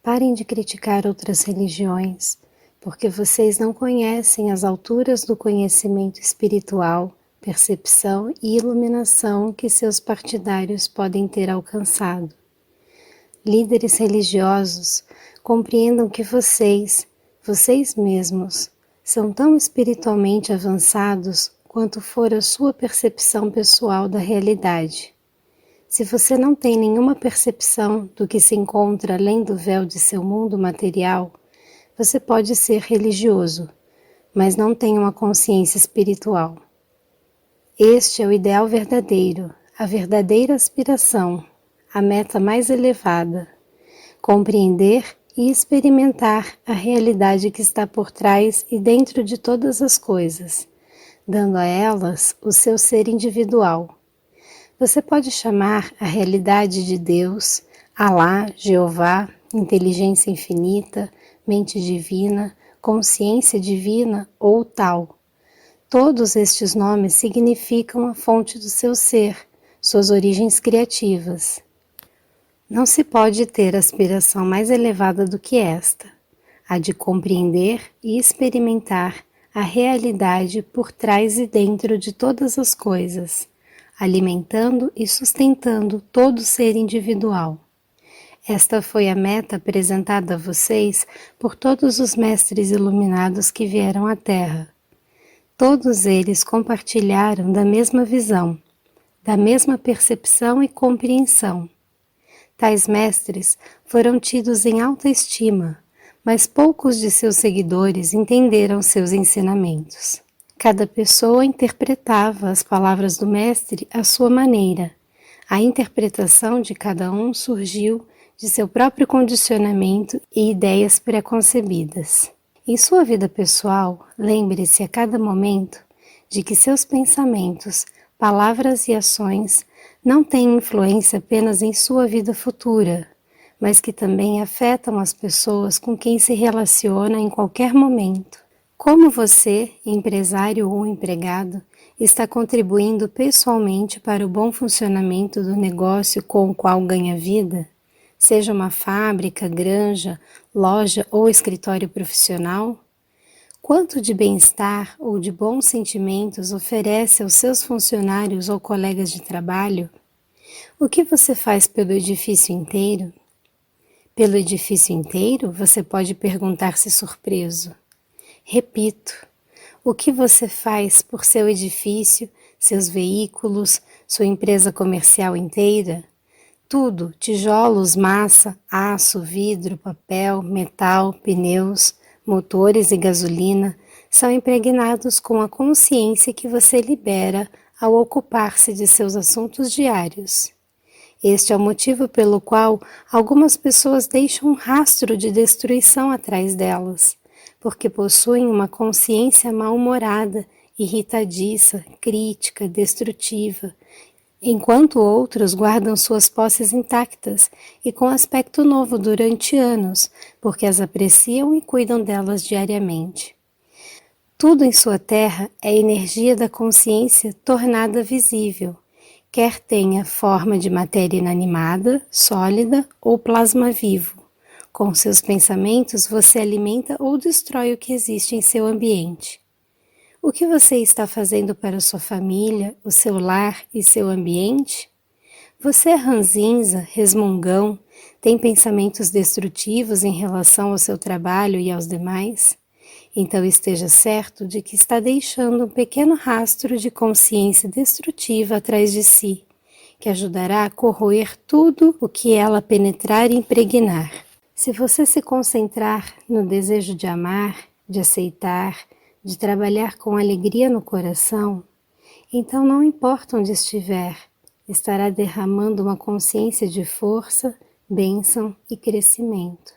parem de criticar outras religiões, porque vocês não conhecem as alturas do conhecimento espiritual percepção e iluminação que seus partidários podem ter alcançado. Líderes religiosos, compreendam que vocês mesmos, são tão espiritualmente avançados quanto for a sua percepção pessoal da realidade. Se você não tem nenhuma percepção do que se encontra além do véu de seu mundo material, você pode ser religioso, mas não tem uma consciência espiritual. Este é o ideal verdadeiro, a verdadeira aspiração, a meta mais elevada, compreender e experimentar a realidade que está por trás e dentro de todas as coisas, dando a elas o seu ser individual. Você pode chamar a realidade de Deus, Alá, Jeová, inteligência infinita, mente divina, consciência divina ou tal. Todos estes nomes significam a fonte do seu ser, suas origens criativas. Não se pode ter aspiração mais elevada do que esta, a de compreender e experimentar a realidade por trás e dentro de todas as coisas, alimentando e sustentando todo ser individual. Esta foi a meta apresentada a vocês por todos os mestres iluminados que vieram à Terra. Todos eles compartilharam da mesma visão, da mesma percepção e compreensão. Tais mestres foram tidos em alta estima, mas poucos de seus seguidores entenderam seus ensinamentos. Cada pessoa interpretava as palavras do mestre à sua maneira. A interpretação de cada um surgiu de seu próprio condicionamento e ideias preconcebidas. Em sua vida pessoal, lembre-se a cada momento de que seus pensamentos, palavras e ações não têm influência apenas em sua vida futura, mas que também afetam as pessoas com quem se relaciona em qualquer momento. Como você, empresário ou empregado, está contribuindo pessoalmente para o bom funcionamento do negócio com o qual ganha vida, seja uma fábrica, granja, loja ou escritório profissional? Quanto de bem-estar ou de bons sentimentos oferece aos seus funcionários ou colegas de trabalho? O que você faz pelo edifício inteiro? Pelo edifício inteiro, você pode perguntar-se surpreso. Repito, o que você faz por seu edifício, seus veículos, sua empresa comercial inteira? Tudo, tijolos, massa, aço, vidro, papel, metal, pneus, motores e gasolina, são impregnados com a consciência que você libera ao ocupar-se de seus assuntos diários. Este é o motivo pelo qual algumas pessoas deixam um rastro de destruição atrás delas, porque possuem uma consciência mal-humorada, irritadiça, crítica, destrutiva, enquanto outros guardam suas posses intactas e com aspecto novo durante anos, porque as apreciam e cuidam delas diariamente. Tudo em sua terra é energia da consciência tornada visível, quer tenha forma de matéria inanimada, sólida ou plasma vivo. Com seus pensamentos você alimenta ou destrói o que existe em seu ambiente. O que você está fazendo para sua família, o seu lar e seu ambiente? Você é ranzinza, resmungão, tem pensamentos destrutivos em relação ao seu trabalho e aos demais? Então esteja certo de que está deixando um pequeno rastro de consciência destrutiva atrás de si, que ajudará a corroer tudo o que ela penetrar e impregnar. Se você se concentrar no desejo de amar, de aceitar, de trabalhar com alegria no coração, então não importa onde estiver, estará derramando uma consciência de força, bênção e crescimento.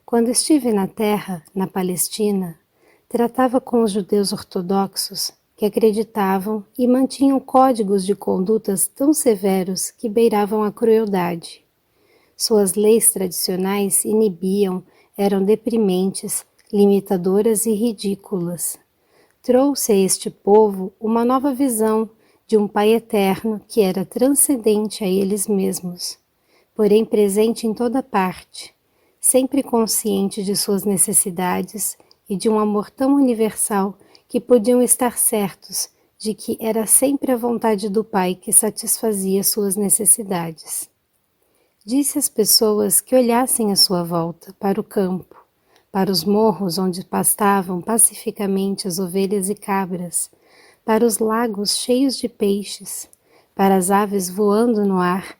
Quando estive na terra, na Palestina, tratava com os judeus ortodoxos que acreditavam e mantinham códigos de condutas tão severos que beiravam a crueldade. Suas leis tradicionais inibiam, eram deprimentes, limitadoras e ridículas. Trouxe a este povo uma nova visão de um Pai eterno que era transcendente a eles mesmos, porém presente em toda parte, sempre consciente de suas necessidades e de um amor tão universal que podiam estar certos de que era sempre a vontade do Pai que satisfazia suas necessidades. Disse às pessoas que olhassem à sua volta, para o campo, para os morros onde pastavam pacificamente as ovelhas e cabras, para os lagos cheios de peixes, para as aves voando no ar,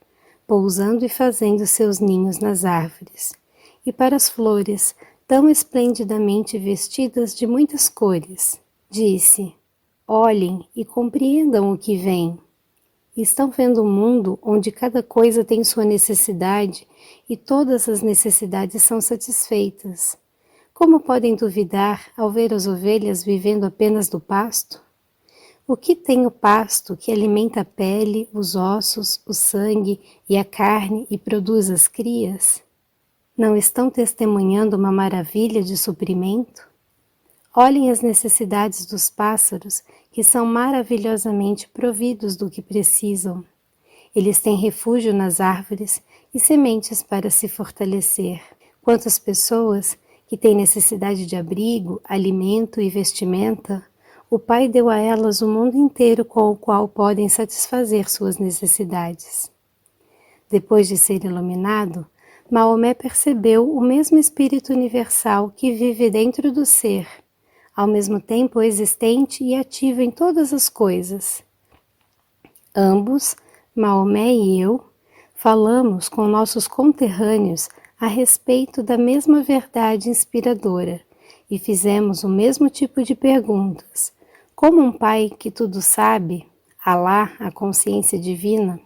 pousando e fazendo seus ninhos nas árvores, e para as flores, tão esplendidamente vestidas de muitas cores. Disse: olhem e compreendam o que vem. Estão vendo um mundo onde cada coisa tem sua necessidade e todas as necessidades são satisfeitas. Como podem duvidar ao ver as ovelhas vivendo apenas do pasto? O que tem o pasto que alimenta a pele, os ossos, o sangue e a carne e produz as crias? Não estão testemunhando uma maravilha de suprimento? Olhem as necessidades dos pássaros, que são maravilhosamente providos do que precisam. Eles têm refúgio nas árvores e sementes para se fortalecer. Quantas pessoas que têm necessidade de abrigo, alimento e vestimenta, o Pai deu a elas o mundo inteiro com o qual podem satisfazer suas necessidades. Depois de ser iluminado, Maomé percebeu o mesmo Espírito universal que vive dentro do ser, ao mesmo tempo existente e ativo em todas as coisas. Ambos, Maomé e eu, falamos com nossos conterrâneos a respeito da mesma verdade inspiradora e fizemos o mesmo tipo de perguntas. Como um pai que tudo sabe, Alá, a consciência divina,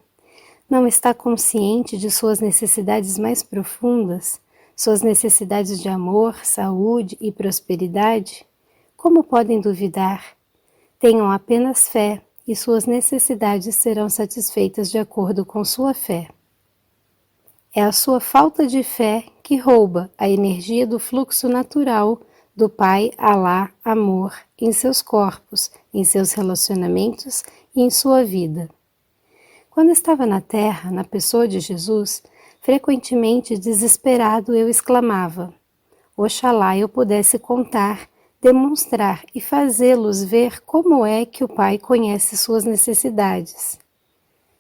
não está consciente de suas necessidades mais profundas, suas necessidades de amor, saúde e prosperidade? Como podem duvidar? Tenham apenas fé e suas necessidades serão satisfeitas de acordo com sua fé. É a sua falta de fé que rouba a energia do fluxo natural do Pai, Alá, amor, em seus corpos, em seus relacionamentos e em sua vida. Quando estava na Terra, na pessoa de Jesus, frequentemente desesperado eu exclamava: Oxalá eu pudesse contar, demonstrar e fazê-los ver como é que o Pai conhece suas necessidades.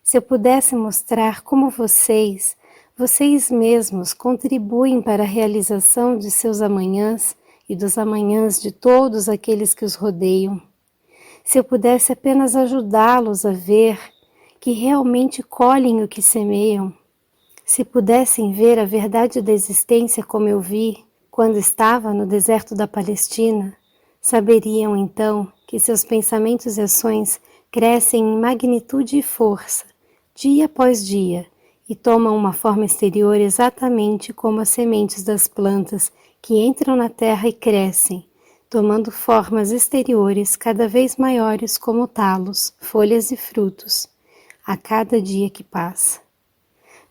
Se eu pudesse mostrar como vocês mesmos contribuem para a realização de seus amanhãs e dos amanhãs de todos aqueles que os rodeiam. Se eu pudesse apenas ajudá-los a ver que realmente colhem o que semeiam. Se pudessem ver a verdade da existência como eu vi, quando estava no deserto da Palestina, saberiam então que seus pensamentos e ações crescem em magnitude e força, dia após dia, e tomam uma forma exterior exatamente como as sementes das plantas que entram na terra e crescem, tomando formas exteriores cada vez maiores como talos, folhas e frutos, a cada dia que passa.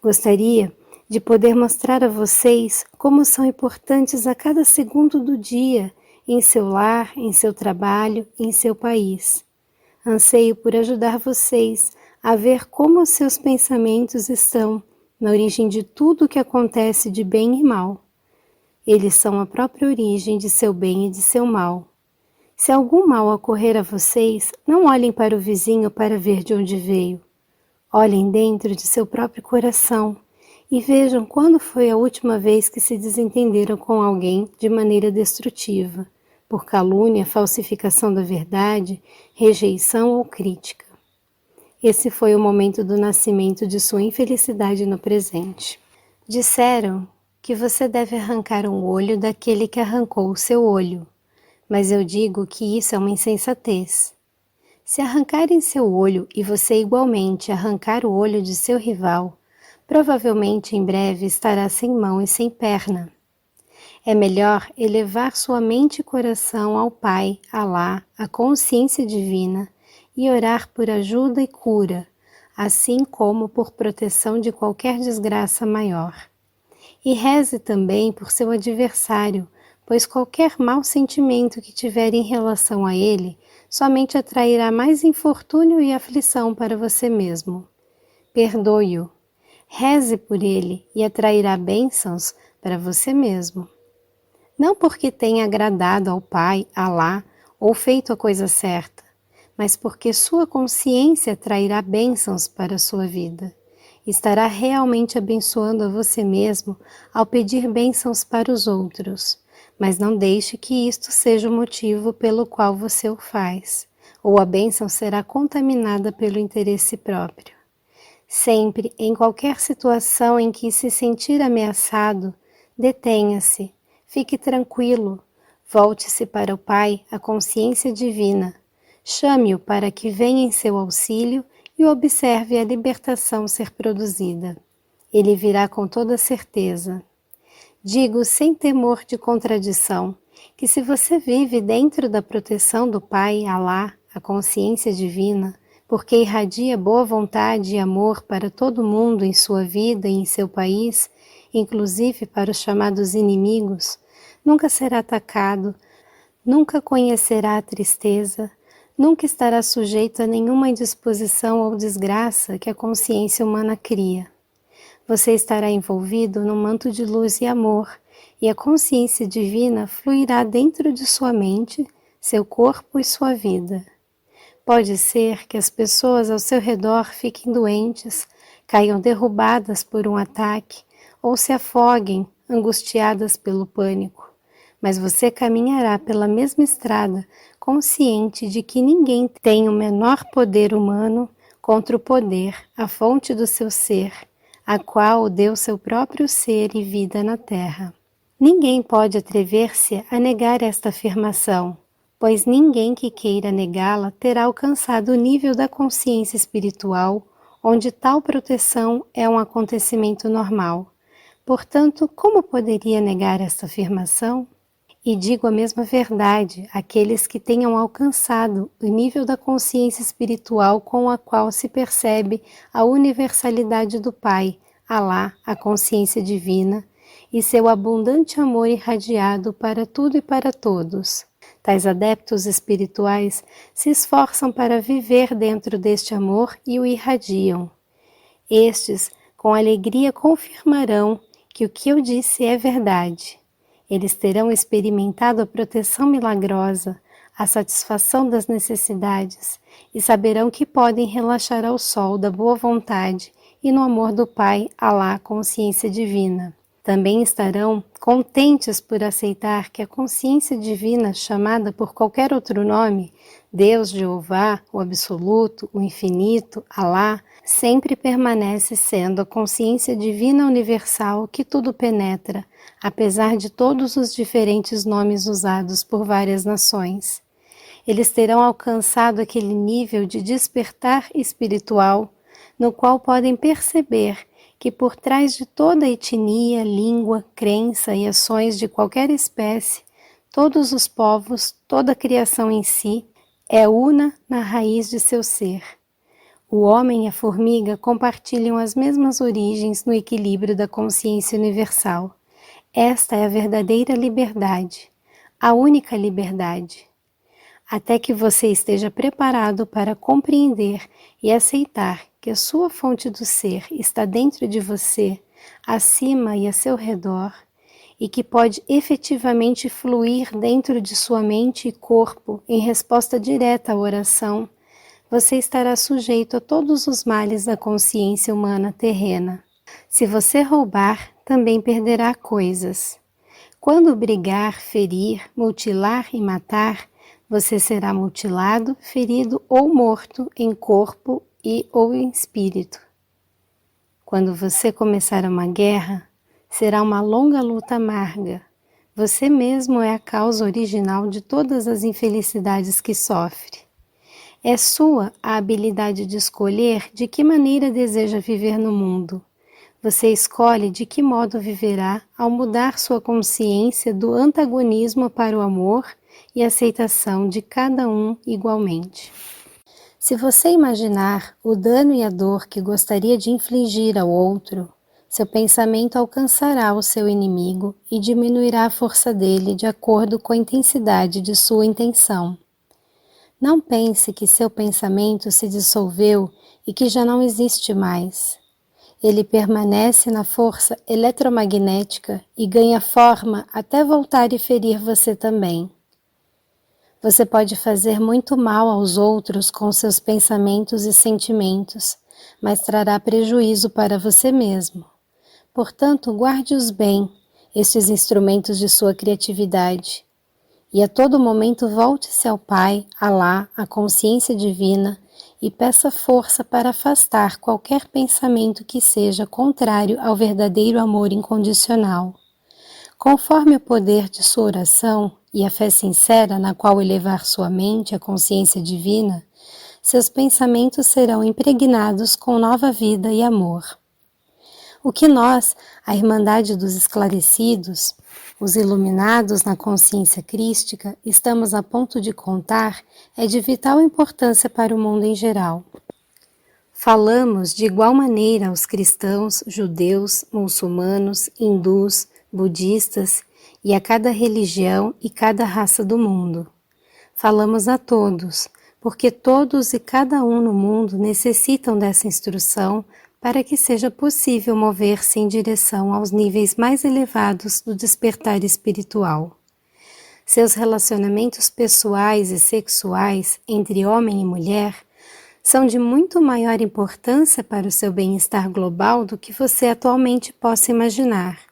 Gostaria de poder mostrar a vocês como são importantes a cada segundo do dia, em seu lar, em seu trabalho, em seu país. Anseio por ajudar vocês a ver como os seus pensamentos estão na origem de tudo o que acontece de bem e mal. Eles são a própria origem de seu bem e de seu mal. Se algum mal ocorrer a vocês, não olhem para o vizinho para ver de onde veio. Olhem dentro de seu próprio coração e vejam quando foi a última vez que se desentenderam com alguém de maneira destrutiva, por calúnia, falsificação da verdade, rejeição ou crítica. Esse foi o momento do nascimento de sua infelicidade no presente. Disseram que você deve arrancar um olho daquele que arrancou o seu olho, mas eu digo que isso é uma insensatez. Se arrancarem seu olho e você igualmente arrancar o olho de seu rival, provavelmente em breve estará sem mão e sem perna. É melhor elevar sua mente e coração ao Pai, Alá, a consciência divina, e orar por ajuda e cura, assim como por proteção de qualquer desgraça maior. E reze também por seu adversário, pois qualquer mau sentimento que tiver em relação a ele somente atrairá mais infortúnio e aflição para você mesmo. Perdoe-o. Reze por ele e atrairá bênçãos para você mesmo. Não porque tenha agradado ao Pai, Alá, ou feito a coisa certa, mas porque sua consciência trairá bênçãos para a sua vida. Estará realmente abençoando a você mesmo ao pedir bênçãos para os outros, mas não deixe que isto seja o motivo pelo qual você o faz, ou a bênção será contaminada pelo interesse próprio. Sempre, em qualquer situação em que se sentir ameaçado, detenha-se, fique tranquilo, volte-se para o Pai, a consciência divina. Chame-o para que venha em seu auxílio e observe a libertação ser produzida. Ele virá com toda certeza. Digo sem temor de contradição que se você vive dentro da proteção do Pai, Alá, a consciência divina, porque irradia boa vontade e amor para todo mundo em sua vida e em seu país, inclusive para os chamados inimigos, nunca será atacado, nunca conhecerá a tristeza, nunca estará sujeito a nenhuma indisposição ou desgraça que a consciência humana cria. Você estará envolvido num manto de luz e amor, e a consciência divina fluirá dentro de sua mente, seu corpo e sua vida. Pode ser que as pessoas ao seu redor fiquem doentes, caiam derrubadas por um ataque ou se afoguem, angustiadas pelo pânico. Mas você caminhará pela mesma estrada, consciente de que ninguém tem o menor poder humano contra o poder, a fonte do seu ser, a qual deu seu próprio ser e vida na terra. Ninguém pode atrever-se a negar esta afirmação, pois ninguém que queira negá-la terá alcançado o nível da consciência espiritual, onde tal proteção é um acontecimento normal. Portanto, como poderia negar esta afirmação? E digo a mesma verdade àqueles que tenham alcançado o nível da consciência espiritual com a qual se percebe a universalidade do Pai, Alá, a consciência divina, e seu abundante amor irradiado para tudo e para todos. Tais adeptos espirituais se esforçam para viver dentro deste amor e o irradiam. Estes, com alegria, confirmarão que o que eu disse é verdade. Eles terão experimentado a proteção milagrosa, a satisfação das necessidades e saberão que podem relaxar ao sol da boa vontade e no amor do Pai, Alá, consciência divina. Também estarão contentes por aceitar que a consciência divina, chamada por qualquer outro nome, Deus, Jeová, o Absoluto, o Infinito, Alá, sempre permanece sendo a consciência divina universal que tudo penetra, apesar de todos os diferentes nomes usados por várias nações. Eles terão alcançado aquele nível de despertar espiritual, no qual podem perceber que por trás de toda etnia, língua, crença e ações de qualquer espécie, todos os povos, toda a criação em si, é una na raiz de seu ser. O homem e a formiga compartilham as mesmas origens no equilíbrio da consciência universal. Esta é a verdadeira liberdade, a única liberdade. Até que você esteja preparado para compreender e aceitar que a sua fonte do ser está dentro de você, acima e a seu redor, e que pode efetivamente fluir dentro de sua mente e corpo em resposta direta à oração, você estará sujeito a todos os males da consciência humana terrena. Se você roubar, também perderá coisas. Quando brigar, ferir, mutilar e matar, você será mutilado, ferido ou morto em corpo e ou em espírito. Quando você começar uma guerra, será uma longa luta amarga. Você mesmo é a causa original de todas as infelicidades que sofre. É sua a habilidade de escolher de que maneira deseja viver no mundo. Você escolhe de que modo viverá ao mudar sua consciência do antagonismo para o amor e aceitação de cada um igualmente. Se você imaginar o dano e a dor que gostaria de infligir ao outro, seu pensamento alcançará o seu inimigo e diminuirá a força dele de acordo com a intensidade de sua intenção. Não pense que seu pensamento se dissolveu e que já não existe mais. Ele permanece na força eletromagnética e ganha forma até voltar e ferir você também. Você pode fazer muito mal aos outros com seus pensamentos e sentimentos, mas trará prejuízo para você mesmo. Portanto, guarde-os bem, estes instrumentos de sua criatividade. E a todo momento volte-se ao Pai, Alá, à consciência divina, e peça força para afastar qualquer pensamento que seja contrário ao verdadeiro amor incondicional. Conforme o poder de sua oração e a fé sincera na qual elevar sua mente à consciência divina, seus pensamentos serão impregnados com nova vida e amor. O que nós, a Irmandade dos Esclarecidos, os iluminados na consciência crística, estamos a ponto de contar é de vital importância para o mundo em geral. Falamos de igual maneira aos cristãos, judeus, muçulmanos, hindus, budistas e a cada religião e cada raça do mundo. Falamos a todos, porque todos e cada um no mundo necessitam dessa instrução para que seja possível mover-se em direção aos níveis mais elevados do despertar espiritual. Seus relacionamentos pessoais e sexuais entre homem e mulher são de muito maior importância para o seu bem-estar global do que você atualmente possa imaginar.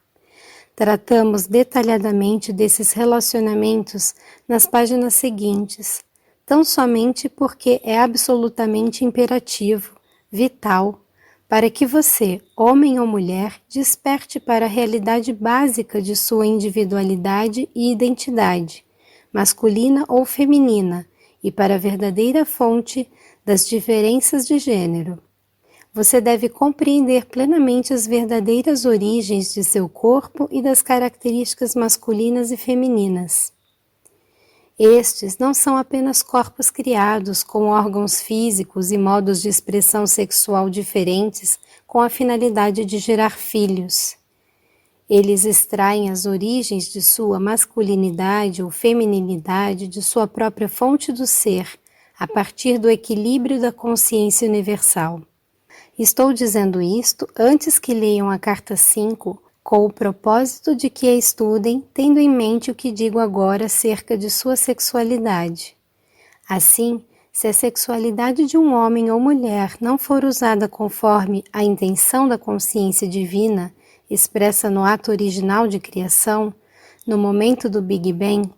Tratamos detalhadamente desses relacionamentos nas páginas seguintes, tão somente porque é absolutamente imperativo, vital, para que você, homem ou mulher, desperte para a realidade básica de sua individualidade e identidade, masculina ou feminina, e para a verdadeira fonte das diferenças de gênero. Você deve compreender plenamente as verdadeiras origens de seu corpo e das características masculinas e femininas. Estes não são apenas corpos criados com órgãos físicos e modos de expressão sexual diferentes com a finalidade de gerar filhos. Eles extraem as origens de sua masculinidade ou feminilidade de sua própria fonte do ser, a partir do equilíbrio da consciência universal. Estou dizendo isto antes que leiam a carta 5, com o propósito de que a estudem, tendo em mente o que digo agora acerca de sua sexualidade. Assim, se a sexualidade de um homem ou mulher não for usada conforme a intenção da consciência divina, expressa no ato original de criação, no momento do Big Bang,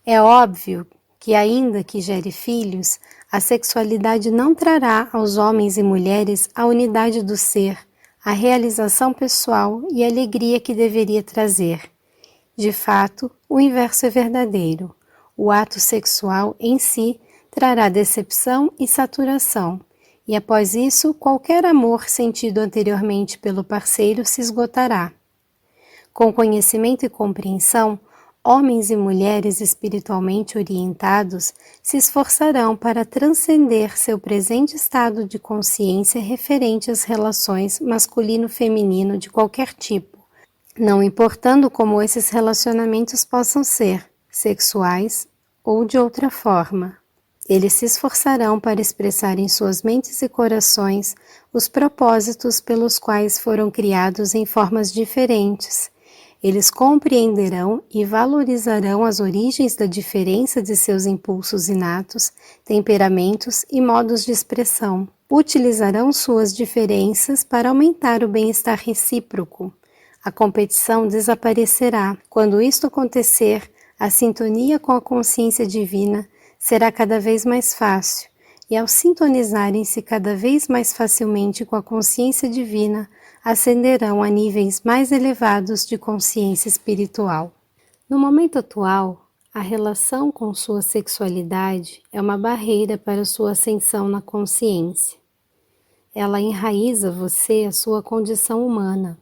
é óbvio que, ainda que gere filhos, a sexualidade não trará aos homens e mulheres a unidade do ser, a realização pessoal e a alegria que deveria trazer. De fato, o inverso é verdadeiro. O ato sexual em si trará decepção e saturação, e após isso, qualquer amor sentido anteriormente pelo parceiro se esgotará. Com conhecimento e compreensão, homens e mulheres espiritualmente orientados se esforçarão para transcender seu presente estado de consciência referente às relações masculino-feminino de qualquer tipo, não importando como esses relacionamentos possam ser, sexuais ou de outra forma. Eles se esforçarão para expressar em suas mentes e corações os propósitos pelos quais foram criados em formas diferentes. Eles compreenderão e valorizarão as origens da diferença de seus impulsos inatos, temperamentos e modos de expressão. Utilizarão suas diferenças para aumentar o bem-estar recíproco. A competição desaparecerá. Quando isto acontecer, a sintonia com a consciência divina será cada vez mais fácil, e ao sintonizarem-se cada vez mais facilmente com a consciência divina, ascenderão a níveis mais elevados de consciência espiritual. No momento atual, a relação com sua sexualidade é uma barreira para sua ascensão na consciência. Ela enraiza você a sua condição humana.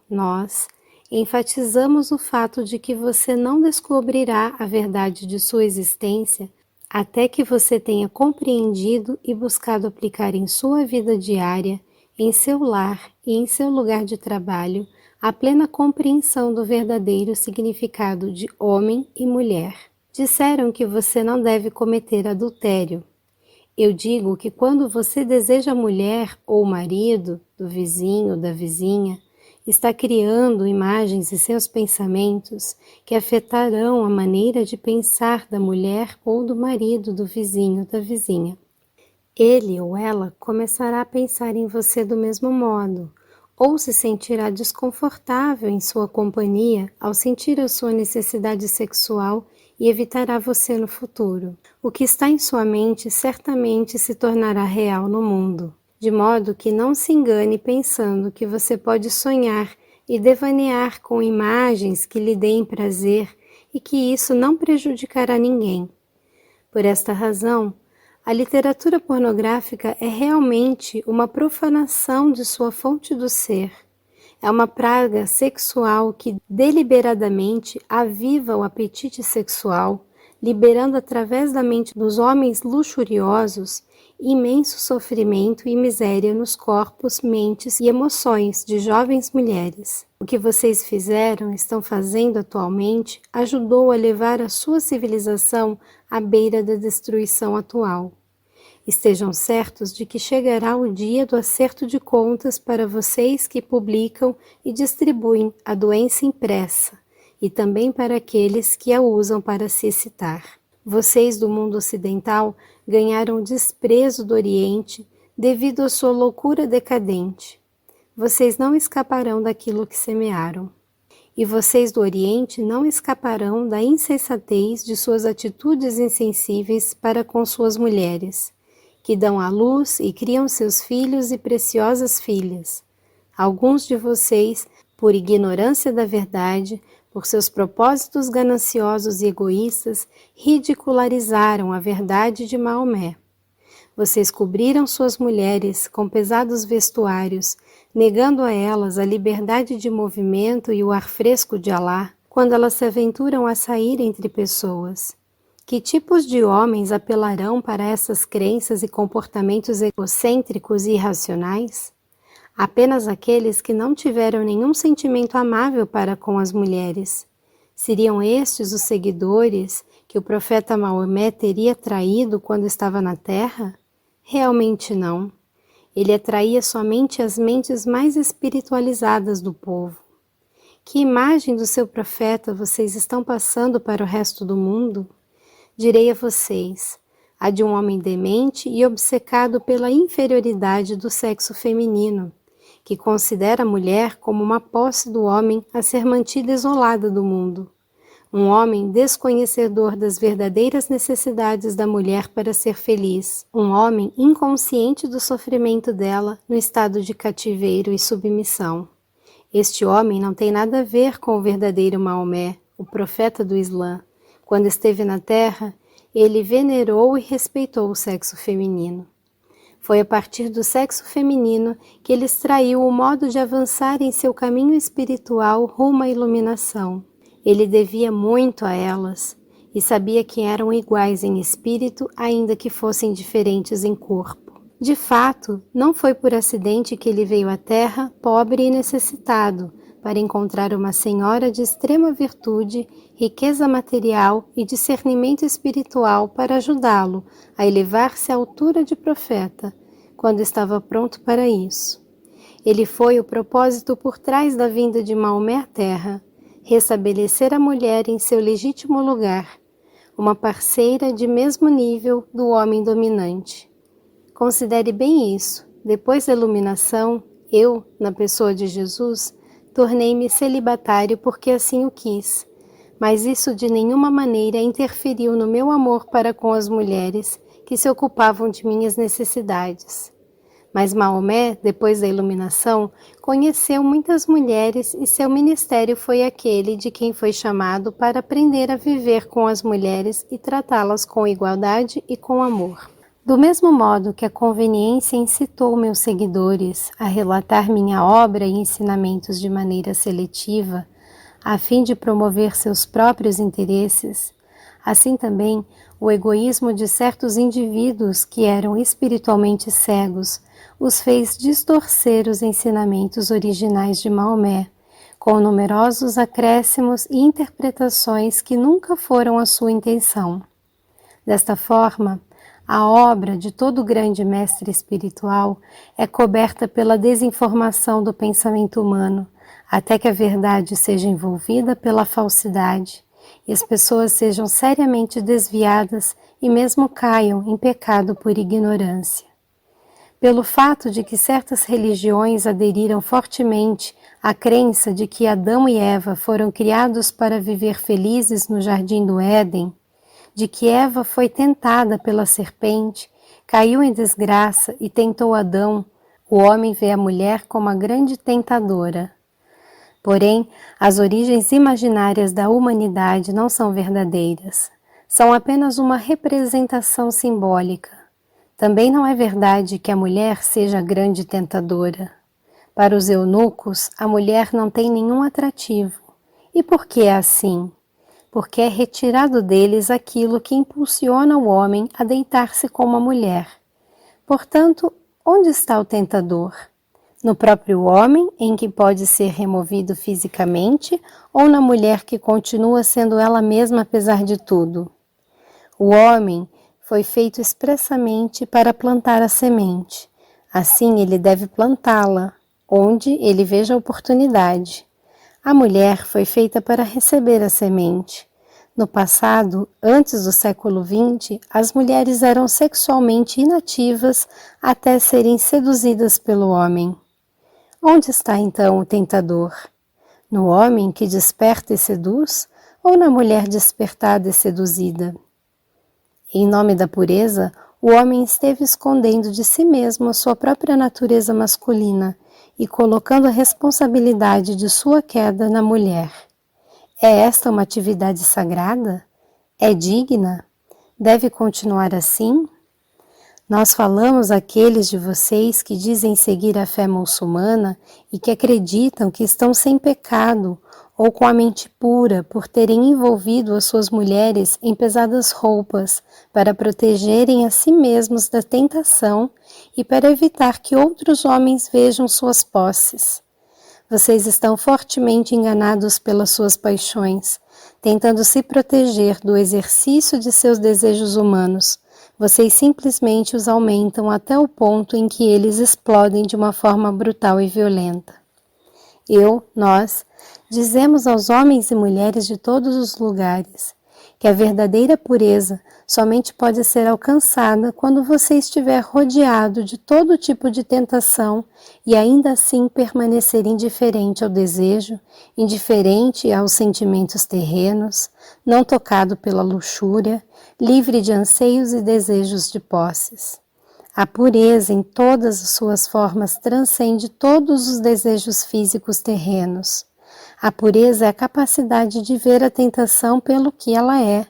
Nós, enfatizamos o fato de que você não descobrirá a verdade de sua existência até que você tenha compreendido e buscado aplicar em sua vida diária, em seu lar e em seu lugar de trabalho, a plena compreensão do verdadeiro significado de homem e mulher. Disseram que você não deve cometer adultério. Eu digo que quando você deseja a mulher ou o marido, do vizinho ou da vizinha, está criando imagens em seus pensamentos que afetarão a maneira de pensar da mulher ou do marido, do vizinho, da vizinha. Ele ou ela começará a pensar em você do mesmo modo, ou se sentirá desconfortável em sua companhia ao sentir a sua necessidade sexual e evitará você no futuro. O que está em sua mente certamente se tornará real no mundo, de modo que não se engane pensando que você pode sonhar e devanear com imagens que lhe deem prazer e que isso não prejudicará ninguém. Por esta razão, a literatura pornográfica é realmente uma profanação de sua fonte do ser. É uma praga sexual que deliberadamente aviva o apetite sexual, liberando através da mente dos homens luxuriosos imenso sofrimento e miséria nos corpos, mentes e emoções de jovens mulheres. O que vocês estão fazendo atualmente, ajudou a levar a sua civilização à beira da destruição atual. Estejam certos de que chegará o dia do acerto de contas para vocês que publicam e distribuem a doença impressa, e também para aqueles que a usam para se excitar. Vocês do mundo ocidental ganharam o desprezo do Oriente devido à sua loucura decadente. Vocês não escaparão daquilo que semearam. E vocês do Oriente não escaparão da insensatez de suas atitudes insensíveis para com suas mulheres, que dão à luz e criam seus filhos e preciosas filhas. Alguns de vocês, por ignorância da verdade, por seus propósitos gananciosos e egoístas, ridicularizaram a verdade de Maomé. Vocês cobriram suas mulheres com pesados vestuários, negando a elas a liberdade de movimento e o ar fresco de Alá, quando elas se aventuram a sair entre pessoas. Que tipos de homens apelarão para essas crenças e comportamentos egocêntricos e irracionais? Apenas aqueles que não tiveram nenhum sentimento amável para com as mulheres. Seriam estes os seguidores que o profeta Maomé teria traído quando estava na terra? Realmente não. Ele atraía somente as mentes mais espiritualizadas do povo. Que imagem do seu profeta vocês estão passando para o resto do mundo? Direi a vocês, a de um homem demente e obcecado pela inferioridade do sexo feminino, que considera a mulher como uma posse do homem a ser mantida isolada do mundo. Um homem desconhecedor das verdadeiras necessidades da mulher para ser feliz. Um homem inconsciente do sofrimento dela no estado de cativeiro e submissão. Este homem não tem nada a ver com o verdadeiro Maomé, o profeta do Islã. Quando esteve na terra, ele venerou e respeitou o sexo feminino. Foi a partir do sexo feminino que ele extraiu o modo de avançar em seu caminho espiritual rumo à iluminação. Ele devia muito a elas e sabia que eram iguais em espírito, ainda que fossem diferentes em corpo. De fato, não foi por acidente que ele veio à Terra pobre e necessitado, para encontrar uma senhora de extrema virtude, riqueza material e discernimento espiritual para ajudá-lo a elevar-se à altura de profeta, quando estava pronto para isso. Ele foi o propósito por trás da vinda de Maomé à Terra, restabelecer a mulher em seu legítimo lugar, uma parceira de mesmo nível do homem dominante. Considere bem isso. Depois da iluminação, eu, na pessoa de Jesus, tornei-me celibatário porque assim o quis, mas isso de nenhuma maneira interferiu no meu amor para com as mulheres que se ocupavam de minhas necessidades. Mas Maomé, depois da iluminação, conheceu muitas mulheres e seu ministério foi aquele de quem foi chamado para aprender a viver com as mulheres e tratá-las com igualdade e com amor. Do mesmo modo que a conveniência incitou meus seguidores a relatar minha obra e ensinamentos de maneira seletiva, a fim de promover seus próprios interesses, assim também o egoísmo de certos indivíduos que eram espiritualmente cegos os fez distorcer os ensinamentos originais de Maomé, com numerosos acréscimos e interpretações que nunca foram a sua intenção. Desta forma, a obra de todo grande mestre espiritual é coberta pela desinformação do pensamento humano, até que a verdade seja envolvida pela falsidade e as pessoas sejam seriamente desviadas e mesmo caiam em pecado por ignorância. Pelo fato de que certas religiões aderiram fortemente à crença de que Adão e Eva foram criados para viver felizes no jardim do Éden, de que Eva foi tentada pela serpente, caiu em desgraça e tentou Adão, o homem vê a mulher como a grande tentadora. Porém, as origens imaginárias da humanidade não são verdadeiras, são apenas uma representação simbólica. Também não é verdade que a mulher seja a grande tentadora. Para os eunucos, a mulher não tem nenhum atrativo. E por que é assim? Porque é retirado deles aquilo que impulsiona o homem a deitar-se com uma mulher. Portanto, onde está o tentador? No próprio homem, em que pode ser removido fisicamente, ou na mulher que continua sendo ela mesma apesar de tudo? O homem foi feito expressamente para plantar a semente. Assim, ele deve plantá-la, onde ele veja a oportunidade. A mulher foi feita para receber a semente. No passado, antes do século XX, as mulheres eram sexualmente inativas até serem seduzidas pelo homem. Onde está então o tentador? No homem que desperta e seduz, ou na mulher despertada e seduzida? Em nome da pureza, o homem esteve escondendo de si mesmo a sua própria natureza masculina e colocando a responsabilidade de sua queda na mulher. É esta uma atividade sagrada? É digna? Deve continuar assim? Nós falamos àqueles de vocês que dizem seguir a fé muçulmana e que acreditam que estão sem pecado ou com a mente pura por terem envolvido as suas mulheres em pesadas roupas para protegerem a si mesmos da tentação e para evitar que outros homens vejam suas posses. Vocês estão fortemente enganados pelas suas paixões, tentando se proteger do exercício de seus desejos humanos. Vocês simplesmente os aumentam até o ponto em que eles explodem de uma forma brutal e violenta. Nós, dizemos aos homens e mulheres de todos os lugares que a verdadeira pureza somente pode ser alcançada quando você estiver rodeado de todo tipo de tentação e ainda assim permanecer indiferente ao desejo, indiferente aos sentimentos terrenos, não tocado pela luxúria, livre de anseios e desejos de posses. A pureza em todas as suas formas transcende todos os desejos físicos terrenos. A pureza é a capacidade de ver a tentação pelo que ela é,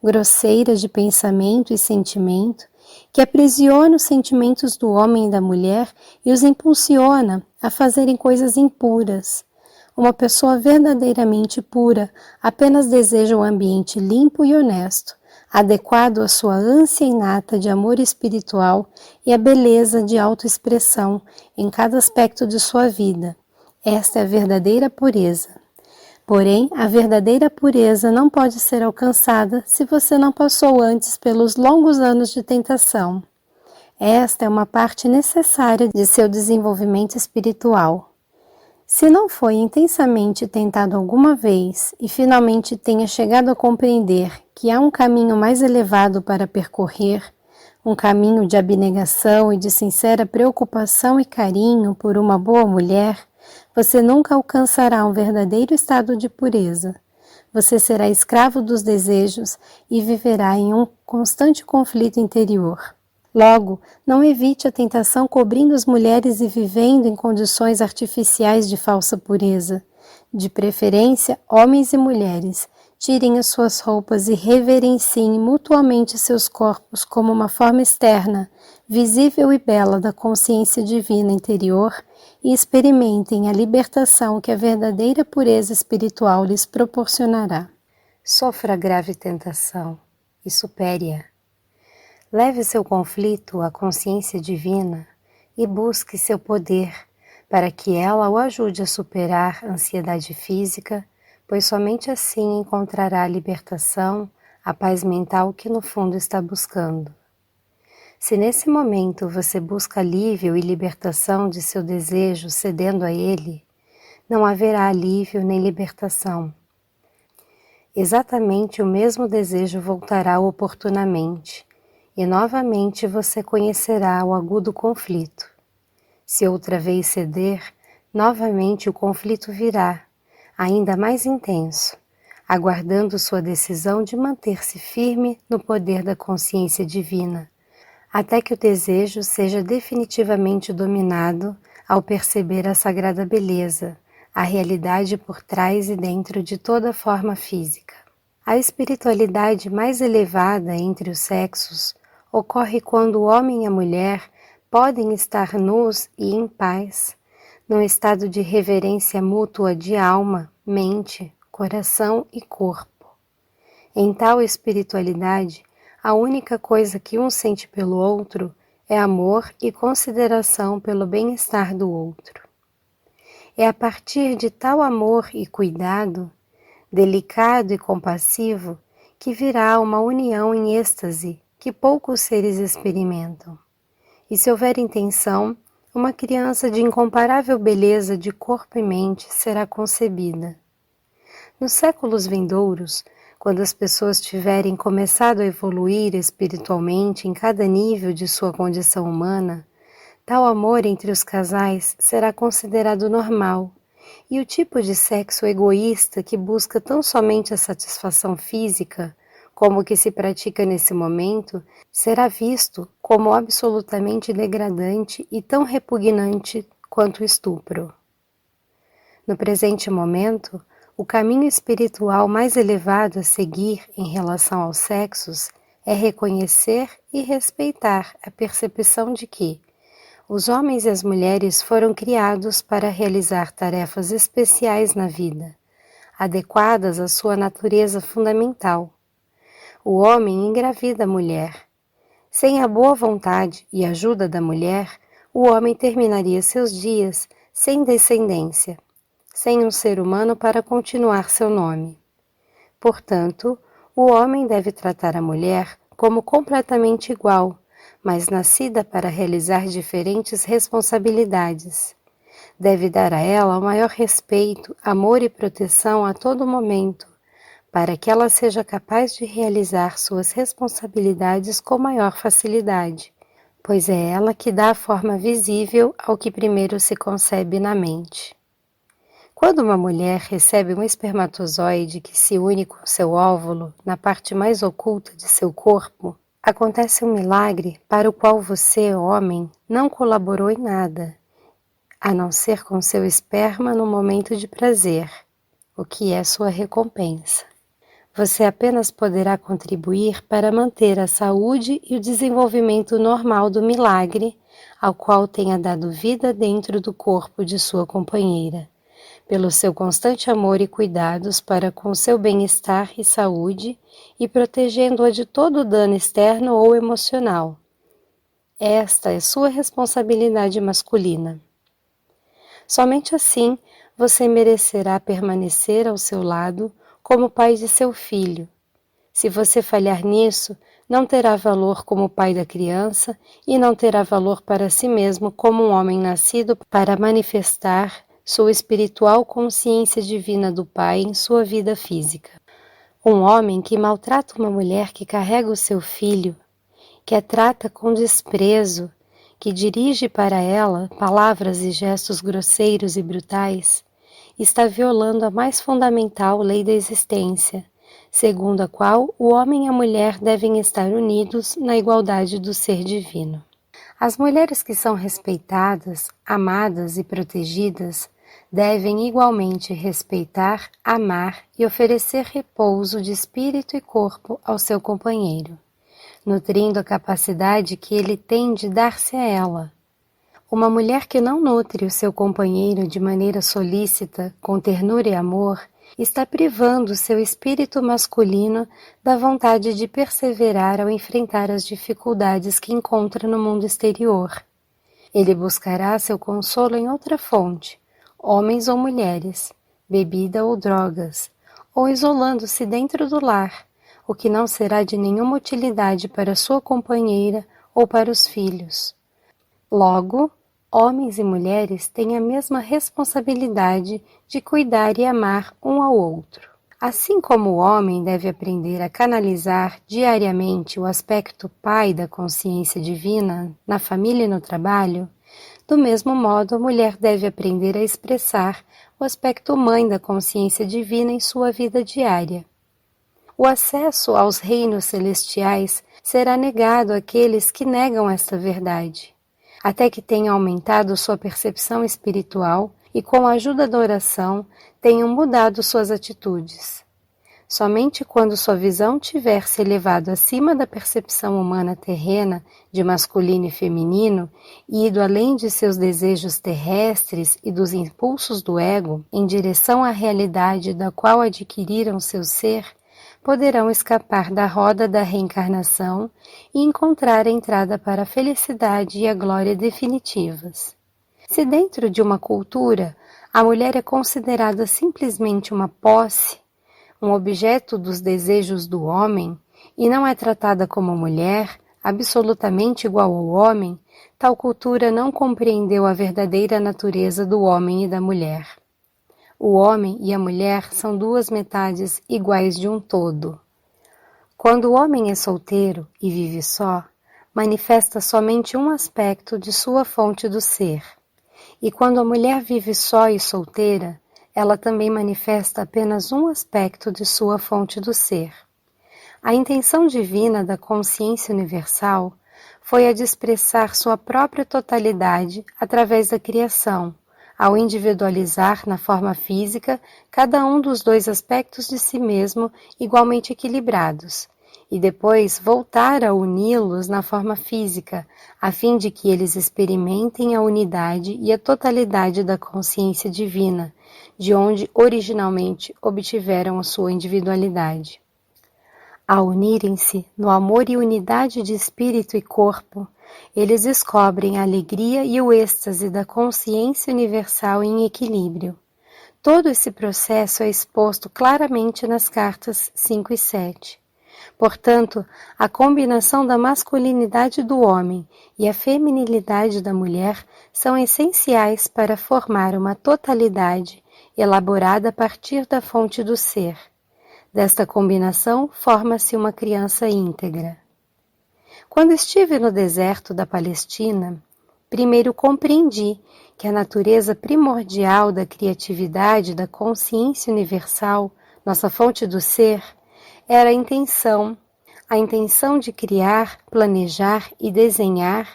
grosseira de pensamento e sentimento, que aprisiona os sentimentos do homem e da mulher e os impulsiona a fazerem coisas impuras. Uma pessoa verdadeiramente pura apenas deseja um ambiente limpo e honesto, adequado à sua ânsia inata de amor espiritual e à beleza de autoexpressão em cada aspecto de sua vida. Esta é a verdadeira pureza. Porém, a verdadeira pureza não pode ser alcançada se você não passou antes pelos longos anos de tentação. Esta é uma parte necessária de seu desenvolvimento espiritual. Se não foi intensamente tentado alguma vez e finalmente tenha chegado a compreender que há um caminho mais elevado para percorrer, um caminho de abnegação e de sincera preocupação e carinho por uma boa mulher, você nunca alcançará um verdadeiro estado de pureza. Você será escravo dos desejos e viverá em um constante conflito interior. Logo, não evite a tentação cobrindo as mulheres e vivendo em condições artificiais de falsa pureza. De preferência, homens e mulheres, tirem as suas roupas e reverenciem mutuamente seus corpos como uma forma externa, visível e bela da consciência divina interior e experimentem a libertação que a verdadeira pureza espiritual lhes proporcionará. Sofra grave tentação e supere-a. Leve seu conflito à consciência divina e busque seu poder para que ela o ajude a superar a ansiedade física, pois somente assim encontrará a libertação, a paz mental que no fundo está buscando. Se nesse momento você busca alívio e libertação de seu desejo cedendo a ele, não haverá alívio nem libertação. Exatamente o mesmo desejo voltará oportunamente, e novamente você conhecerá o agudo conflito. Se outra vez ceder, novamente o conflito virá, ainda mais intenso, aguardando sua decisão de manter-se firme no poder da consciência divina, até que o desejo seja definitivamente dominado ao perceber a sagrada beleza, a realidade por trás e dentro de toda forma física. A espiritualidade mais elevada entre os sexos ocorre quando o homem e a mulher podem estar nus e em paz, num estado de reverência mútua de alma, mente, coração e corpo. Em tal espiritualidade, a única coisa que um sente pelo outro é amor e consideração pelo bem-estar do outro. É a partir de tal amor e cuidado, delicado e compassivo, que virá uma união em êxtase que poucos seres experimentam. E se houver intenção, uma criança de incomparável beleza de corpo e mente será concebida. Nos séculos vindouros, quando as pessoas tiverem começado a evoluir espiritualmente em cada nível de sua condição humana, tal amor entre os casais será considerado normal, e o tipo de sexo egoísta que busca tão somente a satisfação física, como o que se pratica nesse momento, será visto como absolutamente degradante e tão repugnante quanto o estupro. No presente momento, o caminho espiritual mais elevado a seguir em relação aos sexos é reconhecer e respeitar a percepção de que os homens e as mulheres foram criados para realizar tarefas especiais na vida, adequadas à sua natureza fundamental. O homem engravida a mulher. Sem a boa vontade e ajuda da mulher, o homem terminaria seus dias sem descendência, sem um ser humano para continuar seu nome. Portanto, o homem deve tratar a mulher como completamente igual, mas nascida para realizar diferentes responsabilidades. Deve dar a ela o maior respeito, amor e proteção a todo momento, para que ela seja capaz de realizar suas responsabilidades com maior facilidade, pois é ela que dá a forma visível ao que primeiro se concebe na mente. Quando uma mulher recebe um espermatozoide que se une com seu óvulo na parte mais oculta de seu corpo, acontece um milagre para o qual você, homem, não colaborou em nada, a não ser com seu esperma no momento de prazer, o que é sua recompensa. Você apenas poderá contribuir para manter a saúde e o desenvolvimento normal do milagre, ao qual tenha dado vida dentro do corpo de sua companheira, pelo seu constante amor e cuidados para com seu bem-estar e saúde e protegendo-a de todo dano externo ou emocional. Esta é sua responsabilidade masculina. Somente assim você merecerá permanecer ao seu lado como pai de seu filho. Se você falhar nisso, não terá valor como pai da criança e não terá valor para si mesmo como um homem nascido para manifestar sua espiritual consciência divina do Pai em sua vida física. Um homem que maltrata uma mulher que carrega o seu filho, que a trata com desprezo, que dirige para ela palavras e gestos grosseiros e brutais, está violando a mais fundamental lei da existência, segundo a qual o homem e a mulher devem estar unidos na igualdade do ser divino. As mulheres que são respeitadas, amadas e protegidas devem igualmente respeitar, amar e oferecer repouso de espírito e corpo ao seu companheiro, nutrindo a capacidade que ele tem de dar-se a ela. Uma mulher que não nutre o seu companheiro de maneira solícita, com ternura e amor, está privando o seu espírito masculino da vontade de perseverar ao enfrentar as dificuldades que encontra no mundo exterior. Ele buscará seu consolo em outra fonte, homens ou mulheres, bebida ou drogas, ou isolando-se dentro do lar, o que não será de nenhuma utilidade para sua companheira ou para os filhos. Logo, Homens e mulheres têm a mesma responsabilidade de cuidar e amar um ao outro. Assim como o homem deve aprender a canalizar diariamente o aspecto pai da consciência divina na família e no trabalho, do mesmo modo a mulher deve aprender a expressar o aspecto mãe da consciência divina em sua vida diária. O acesso aos reinos celestiais será negado àqueles que negam esta verdade, até que tenham aumentado sua percepção espiritual e, com a ajuda da oração, tenham mudado suas atitudes. Somente quando sua visão tiver se elevado acima da percepção humana terrena de masculino e feminino e ido além de seus desejos terrestres e dos impulsos do ego em direção à realidade da qual adquiriram seu ser, poderão escapar da roda da reencarnação e encontrar a entrada para a felicidade e a glória definitivas. Se dentro de uma cultura a mulher é considerada simplesmente uma posse, um objeto dos desejos do homem, e não é tratada como mulher, absolutamente igual ao homem, tal cultura não compreendeu a verdadeira natureza do homem e da mulher. O homem e a mulher são duas metades iguais de um todo. Quando o homem é solteiro e vive só, manifesta somente um aspecto de sua fonte do ser. E quando a mulher vive só e solteira, ela também manifesta apenas um aspecto de sua fonte do ser. A intenção divina da consciência universal foi a de expressar sua própria totalidade através da criação, ao individualizar na forma física cada um dos dois aspectos de si mesmo igualmente equilibrados, e depois voltar a uni-los na forma física, a fim de que eles experimentem a unidade e a totalidade da consciência divina, de onde originalmente obtiveram a sua individualidade. Ao unirem-se no amor e unidade de espírito e corpo, eles descobrem a alegria e o êxtase da consciência universal em equilíbrio. Todo esse processo é exposto claramente nas cartas 5 e 7. Portanto, a combinação da masculinidade do homem e a feminilidade da mulher são essenciais para formar uma totalidade elaborada a partir da fonte do ser. Desta combinação, forma-se uma criança íntegra. Quando estive no deserto da Palestina, primeiro compreendi que a natureza primordial da criatividade da consciência universal, nossa fonte do ser, era a intenção de criar, planejar e desenhar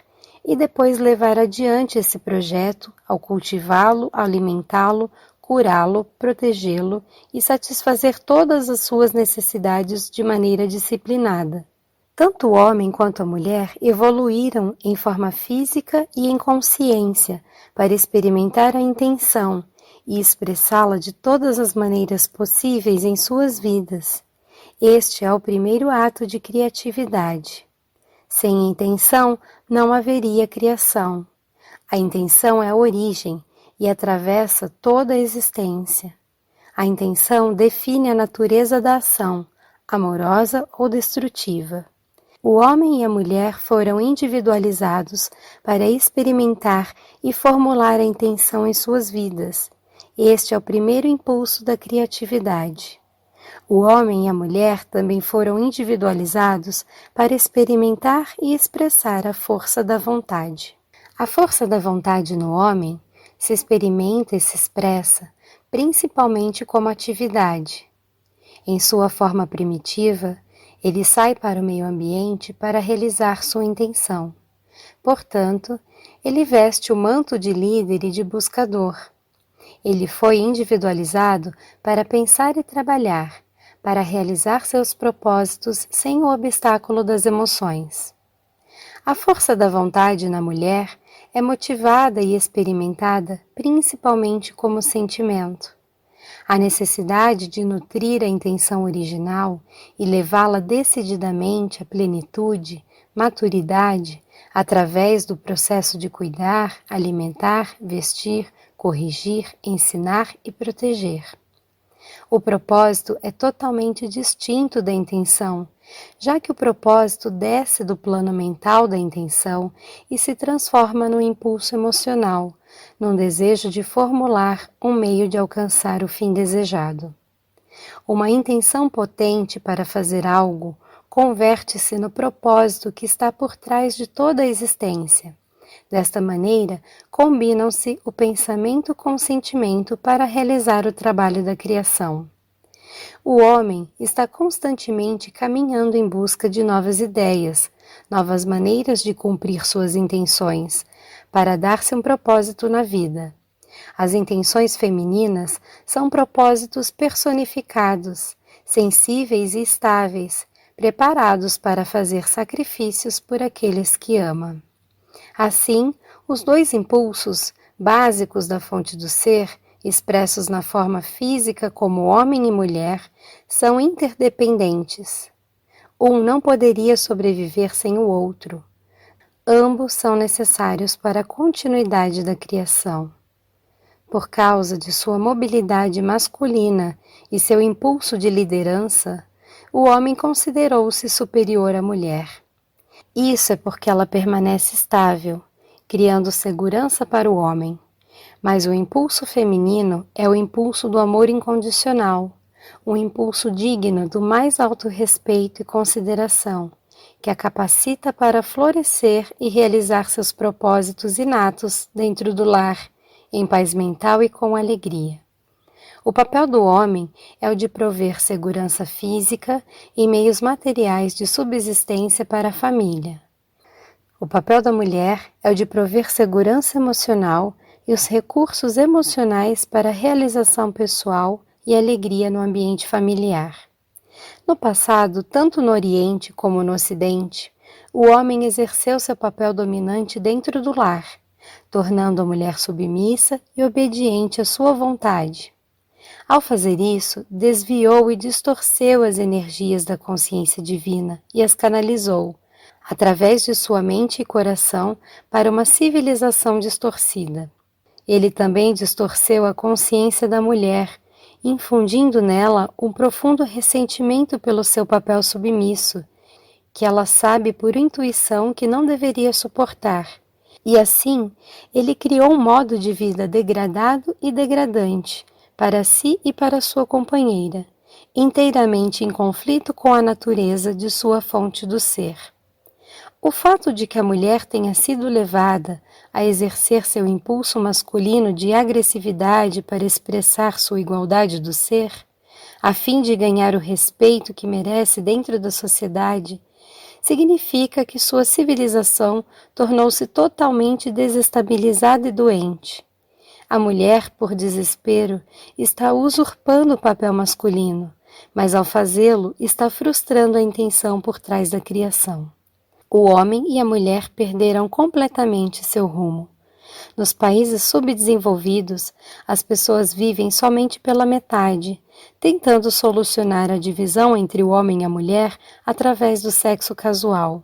e depois levar adiante esse projeto ao cultivá-lo, alimentá-lo, curá-lo, protegê-lo e satisfazer todas as suas necessidades de maneira disciplinada. Tanto o homem quanto a mulher evoluíram em forma física e em consciência para experimentar a intenção e expressá-la de todas as maneiras possíveis em suas vidas. Este é o primeiro ato de criatividade. Sem intenção, não haveria criação. A intenção é a origem e atravessa toda a existência. A intenção define a natureza da ação, amorosa ou destrutiva. O homem e a mulher foram individualizados para experimentar e formular a intenção em suas vidas. Este é o primeiro impulso da criatividade. O homem e a mulher também foram individualizados para experimentar e expressar a força da vontade. A força da vontade no homem se experimenta e se expressa principalmente como atividade. Em sua forma primitiva, ele sai para o meio ambiente para realizar sua intenção. Portanto, ele veste o manto de líder e de buscador. Ele foi individualizado para pensar e trabalhar, para realizar seus propósitos sem o obstáculo das emoções. A força da vontade na mulher é motivada e experimentada principalmente como sentimento. A necessidade de nutrir a intenção original e levá-la decididamente à plenitude, maturidade, através do processo de cuidar, alimentar, vestir, corrigir, ensinar e proteger. O propósito é totalmente distinto da intenção, já que o propósito desce do plano mental da intenção e se transforma num impulso emocional, num desejo de formular um meio de alcançar o fim desejado. Uma intenção potente para fazer algo converte-se no propósito que está por trás de toda a existência. Desta maneira, combinam-se o pensamento com o sentimento para realizar o trabalho da criação. O homem está constantemente caminhando em busca de novas ideias, novas maneiras de cumprir suas intenções, para dar-se um propósito na vida. As intenções femininas são propósitos personificados, sensíveis e estáveis, preparados para fazer sacrifícios por aqueles que ama. Assim, os dois impulsos básicos da fonte do ser, expressos na forma física como homem e mulher, são interdependentes. Um não poderia sobreviver sem o outro. Ambos são necessários para a continuidade da criação. Por causa de sua mobilidade masculina e seu impulso de liderança, o homem considerou-se superior à mulher. Isso é porque ela permanece estável, criando segurança para o homem. Mas o impulso feminino é o impulso do amor incondicional, um impulso digno do mais alto respeito e consideração, que a capacita para florescer e realizar seus propósitos inatos dentro do lar, em paz mental e com alegria. O papel do homem é o de prover segurança física e meios materiais de subsistência para a família. O papel da mulher é o de prover segurança emocional e os recursos emocionais para a realização pessoal e alegria no ambiente familiar. No passado, tanto no Oriente como no Ocidente, o homem exerceu seu papel dominante dentro do lar, tornando a mulher submissa e obediente à sua vontade. Ao fazer isso, desviou e distorceu as energias da consciência divina e as canalizou, através de sua mente e coração, para uma civilização distorcida. Ele também distorceu a consciência da mulher, infundindo nela um profundo ressentimento pelo seu papel submisso, que ela sabe por intuição que não deveria suportar. E assim, ele criou um modo de vida degradado e degradante, para si e para sua companheira, inteiramente em conflito com a natureza de sua fonte do ser. O fato de que a mulher tenha sido levada a exercer seu impulso masculino de agressividade para expressar sua igualdade do ser, a fim de ganhar o respeito que merece dentro da sociedade, significa que sua civilização tornou-se totalmente desestabilizada e doente. A mulher, por desespero, está usurpando o papel masculino, mas ao fazê-lo está frustrando a intenção por trás da criação. O homem e a mulher perderam completamente seu rumo. Nos países subdesenvolvidos, as pessoas vivem somente pela metade, tentando solucionar a divisão entre o homem e a mulher através do sexo casual.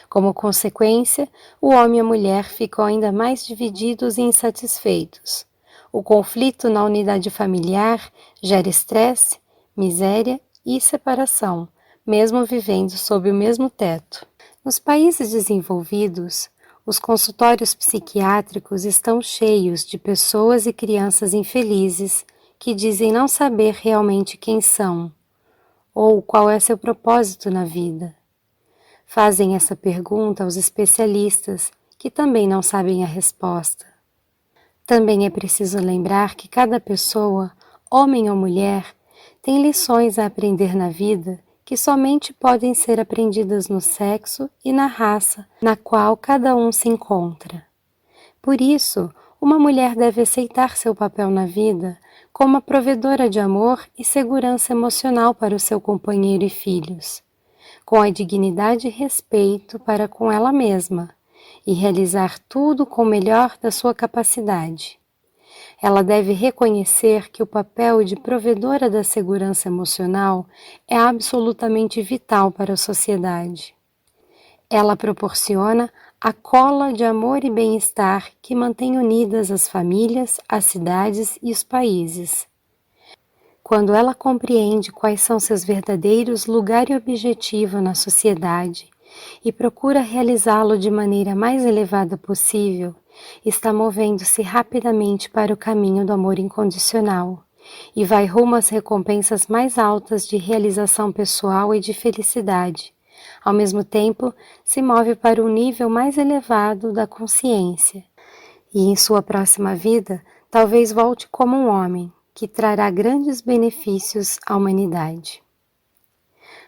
Como consequência, o homem e a mulher ficam ainda mais divididos e insatisfeitos. O conflito na unidade familiar gera estresse, miséria e separação, mesmo vivendo sob o mesmo teto. Nos países desenvolvidos, os consultórios psiquiátricos estão cheios de pessoas e crianças infelizes que dizem não saber realmente quem são ou qual é seu propósito na vida. Fazem essa pergunta aos especialistas, que também não sabem a resposta. Também é preciso lembrar que cada pessoa, homem ou mulher, tem lições a aprender na vida que somente podem ser aprendidas no sexo e na raça na qual cada um se encontra. Por isso, uma mulher deve aceitar seu papel na vida como a provedora de amor e segurança emocional para o seu companheiro e filhos, com a dignidade e respeito para com ela mesma, e realizar tudo com o melhor da sua capacidade. Ela deve reconhecer que o papel de provedora da segurança emocional é absolutamente vital para a sociedade. Ela proporciona a cola de amor e bem-estar que mantém unidas as famílias, as cidades e os países. Quando ela compreende quais são seus verdadeiros lugar e objetivo na sociedade e procura realizá-lo de maneira mais elevada possível, está movendo-se rapidamente para o caminho do amor incondicional e vai rumo às recompensas mais altas de realização pessoal e de felicidade. Ao mesmo tempo, se move para um nível mais elevado da consciência e, em sua próxima vida, talvez volte como um homem, que trará grandes benefícios à humanidade.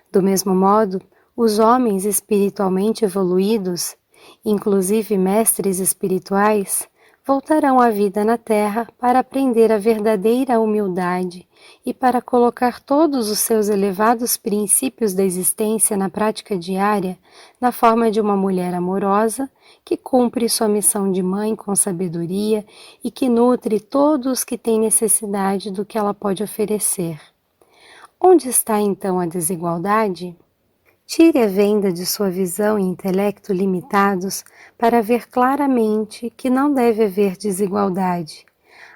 Do mesmo modo, os homens espiritualmente evoluídos, inclusive mestres espirituais, voltarão à vida na Terra para aprender a verdadeira humildade e para colocar todos os seus elevados princípios da existência na prática diária, na forma de uma mulher amorosa que cumpre sua missão de mãe com sabedoria e que nutre todos os que têm necessidade do que ela pode oferecer. Onde está então a desigualdade? Tire a venda de sua visão e intelecto limitados para ver claramente que não deve haver desigualdade,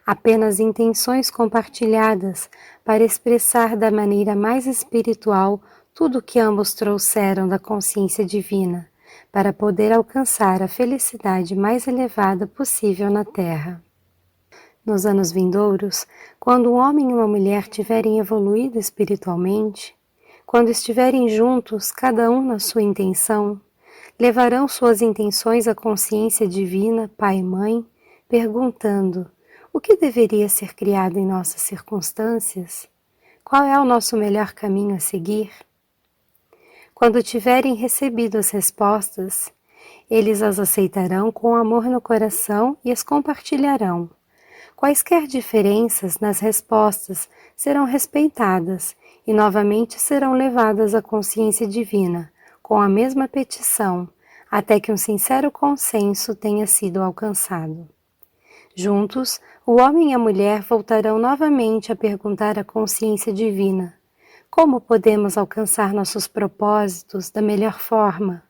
apenas intenções compartilhadas para expressar da maneira mais espiritual tudo o que ambos trouxeram da consciência divina, para poder alcançar a felicidade mais elevada possível na Terra. Nos anos vindouros, quando um homem e uma mulher tiverem evoluído espiritualmente, quando estiverem juntos, cada um na sua intenção, levarão suas intenções à consciência divina, Pai e Mãe, perguntando: o que deveria ser criado em nossas circunstâncias? Qual é o nosso melhor caminho a seguir? Quando tiverem recebido as respostas, eles as aceitarão com amor no coração e as compartilharão. Quaisquer diferenças nas respostas serão respeitadas e novamente serão levadas à consciência divina, com a mesma petição, até que um sincero consenso tenha sido alcançado. Juntos, o homem e a mulher voltarão novamente a perguntar à consciência divina: como podemos alcançar nossos propósitos da melhor forma?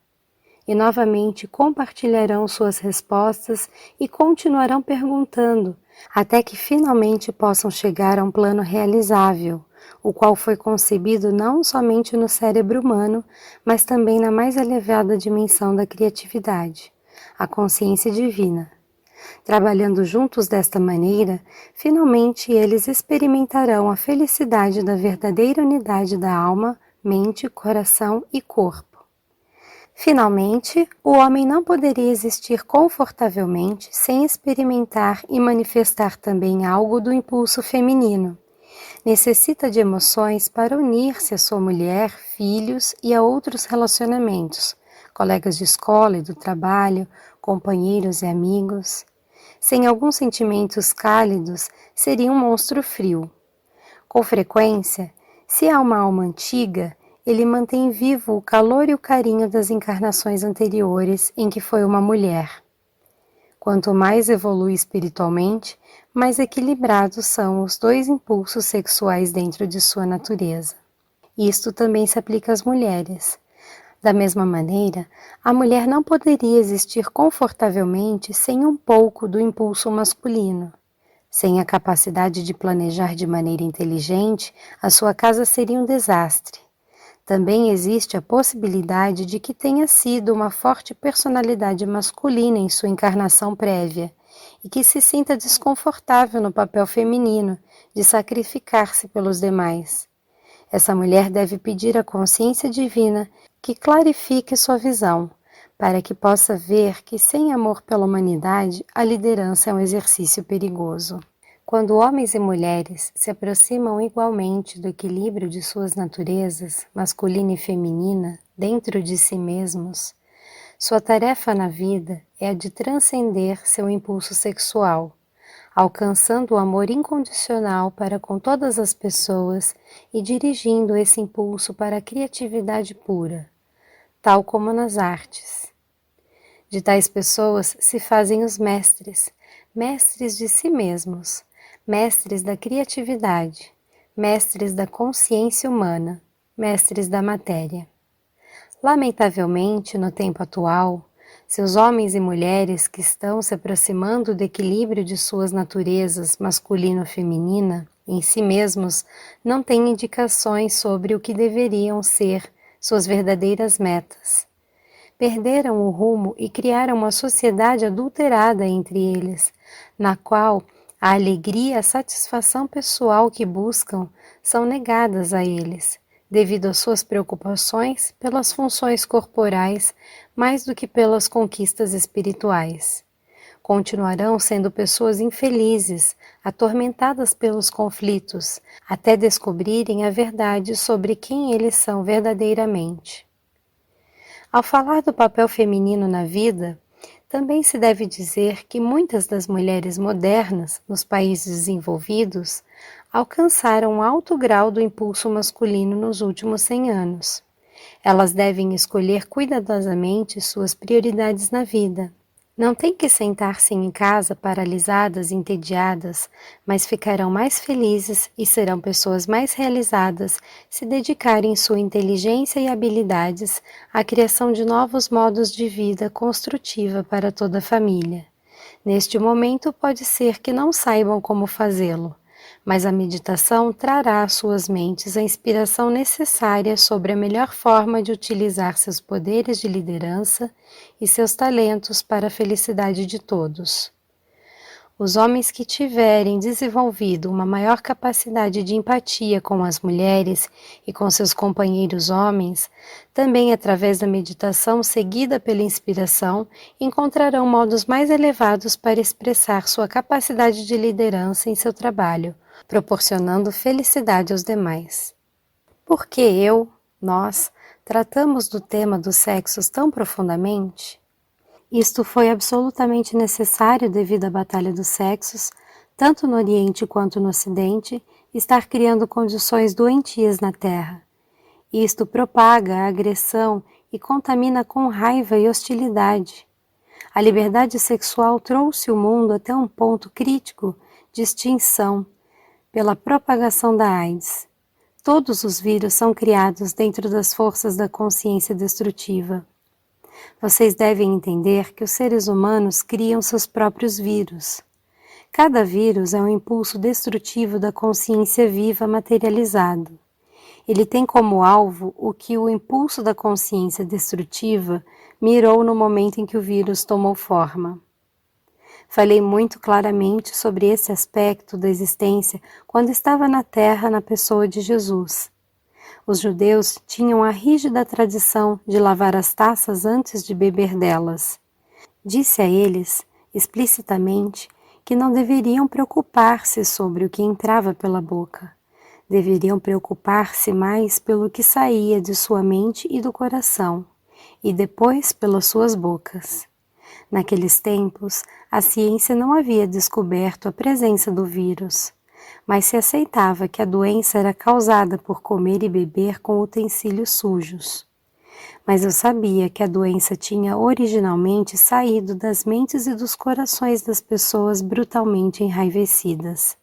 E novamente compartilharão suas respostas e continuarão perguntando, até que finalmente possam chegar a um plano realizável, o qual foi concebido não somente no cérebro humano, mas também na mais elevada dimensão da criatividade, a consciência divina. Trabalhando juntos desta maneira, finalmente eles experimentarão a felicidade da verdadeira unidade da alma, mente, coração e corpo. Finalmente, o homem não poderia existir confortavelmente sem experimentar e manifestar também algo do impulso feminino. Necessita de emoções para unir-se à sua mulher, filhos e a outros relacionamentos, colegas de escola e do trabalho, companheiros e amigos. Sem alguns sentimentos cálidos, seria um monstro frio. Com frequência, se há uma alma antiga, ele mantém vivo o calor e o carinho das encarnações anteriores em que foi uma mulher. Quanto mais evolui espiritualmente, mais equilibrados são os dois impulsos sexuais dentro de sua natureza. Isto também se aplica às mulheres. Da mesma maneira, a mulher não poderia existir confortavelmente sem um pouco do impulso masculino. Sem a capacidade de planejar de maneira inteligente, a sua casa seria um desastre. Também existe a possibilidade de que tenha sido uma forte personalidade masculina em sua encarnação prévia e que se sinta desconfortável no papel feminino de sacrificar-se pelos demais. Essa mulher deve pedir à consciência divina que clarifique sua visão, para que possa ver que sem amor pela humanidade, a liderança é um exercício perigoso. Quando homens e mulheres se aproximam igualmente do equilíbrio de suas naturezas, masculina e feminina, dentro de si mesmos, sua tarefa na vida é a de transcender seu impulso sexual, alcançando o amor incondicional para com todas as pessoas e dirigindo esse impulso para a criatividade pura, tal como nas artes. De tais pessoas se fazem os mestres, mestres de si mesmos, mestres da criatividade, mestres da consciência humana, mestres da matéria. Lamentavelmente, no tempo atual, Seus homens e mulheres que estão se aproximando do equilíbrio de suas naturezas masculino-feminina em si mesmos não têm indicações sobre o que deveriam ser suas verdadeiras metas. Perderam o rumo e criaram uma sociedade adulterada entre eles, na qual a alegria e a satisfação pessoal que buscam são negadas a eles, devido às suas preocupações pelas funções corporais mais do que pelas conquistas espirituais. Continuarão sendo pessoas infelizes, atormentadas pelos conflitos, até descobrirem a verdade sobre quem eles são verdadeiramente. Ao falar do papel feminino na vida, também se deve dizer que muitas das mulheres modernas nos países desenvolvidos alcançaram um alto grau do impulso masculino nos últimos 100 anos. Elas devem escolher cuidadosamente suas prioridades na vida. Não têm que sentar-se em casa paralisadas e entediadas, mas ficarão mais felizes e serão pessoas mais realizadas se dedicarem sua inteligência e habilidades à criação de novos modos de vida construtiva para toda a família. Neste momento pode ser que não saibam como fazê-lo, mas a meditação trará às suas mentes a inspiração necessária sobre a melhor forma de utilizar seus poderes de liderança e seus talentos para a felicidade de todos. Os homens que tiverem desenvolvido uma maior capacidade de empatia com as mulheres e com seus companheiros homens, também através da meditação seguida pela inspiração, encontrarão modos mais elevados para expressar sua capacidade de liderança em seu trabalho, proporcionando felicidade aos demais. Por que nós, tratamos do tema dos sexos tão profundamente? Isto foi absolutamente necessário devido à batalha dos sexos, tanto no Oriente quanto no Ocidente, estar criando condições doentias na Terra. Isto propaga a agressão e contamina com raiva e hostilidade. A liberdade sexual trouxe o mundo até um ponto crítico de extinção pela propagação da AIDS. Todos os vírus são criados dentro das forças da consciência destrutiva. Vocês devem entender que os seres humanos criam seus próprios vírus. Cada vírus é um impulso destrutivo da consciência viva materializado. Ele tem como alvo o que o impulso da consciência destrutiva mirou no momento em que o vírus tomou forma. Falei muito claramente sobre esse aspecto da existência quando estava na Terra na pessoa de Jesus. Os judeus tinham a rígida tradição de lavar as taças antes de beber delas. Disse a eles, explicitamente, que não deveriam preocupar-se sobre o que entrava pela boca. Deveriam preocupar-se mais pelo que saía de sua mente e do coração, e depois pelas suas bocas. Naqueles tempos, a ciência não havia descoberto a presença do vírus, mas se aceitava que a doença era causada por comer e beber com utensílios sujos. Mas eu sabia que a doença tinha originalmente saído das mentes e dos corações das pessoas brutalmente enraivecidas.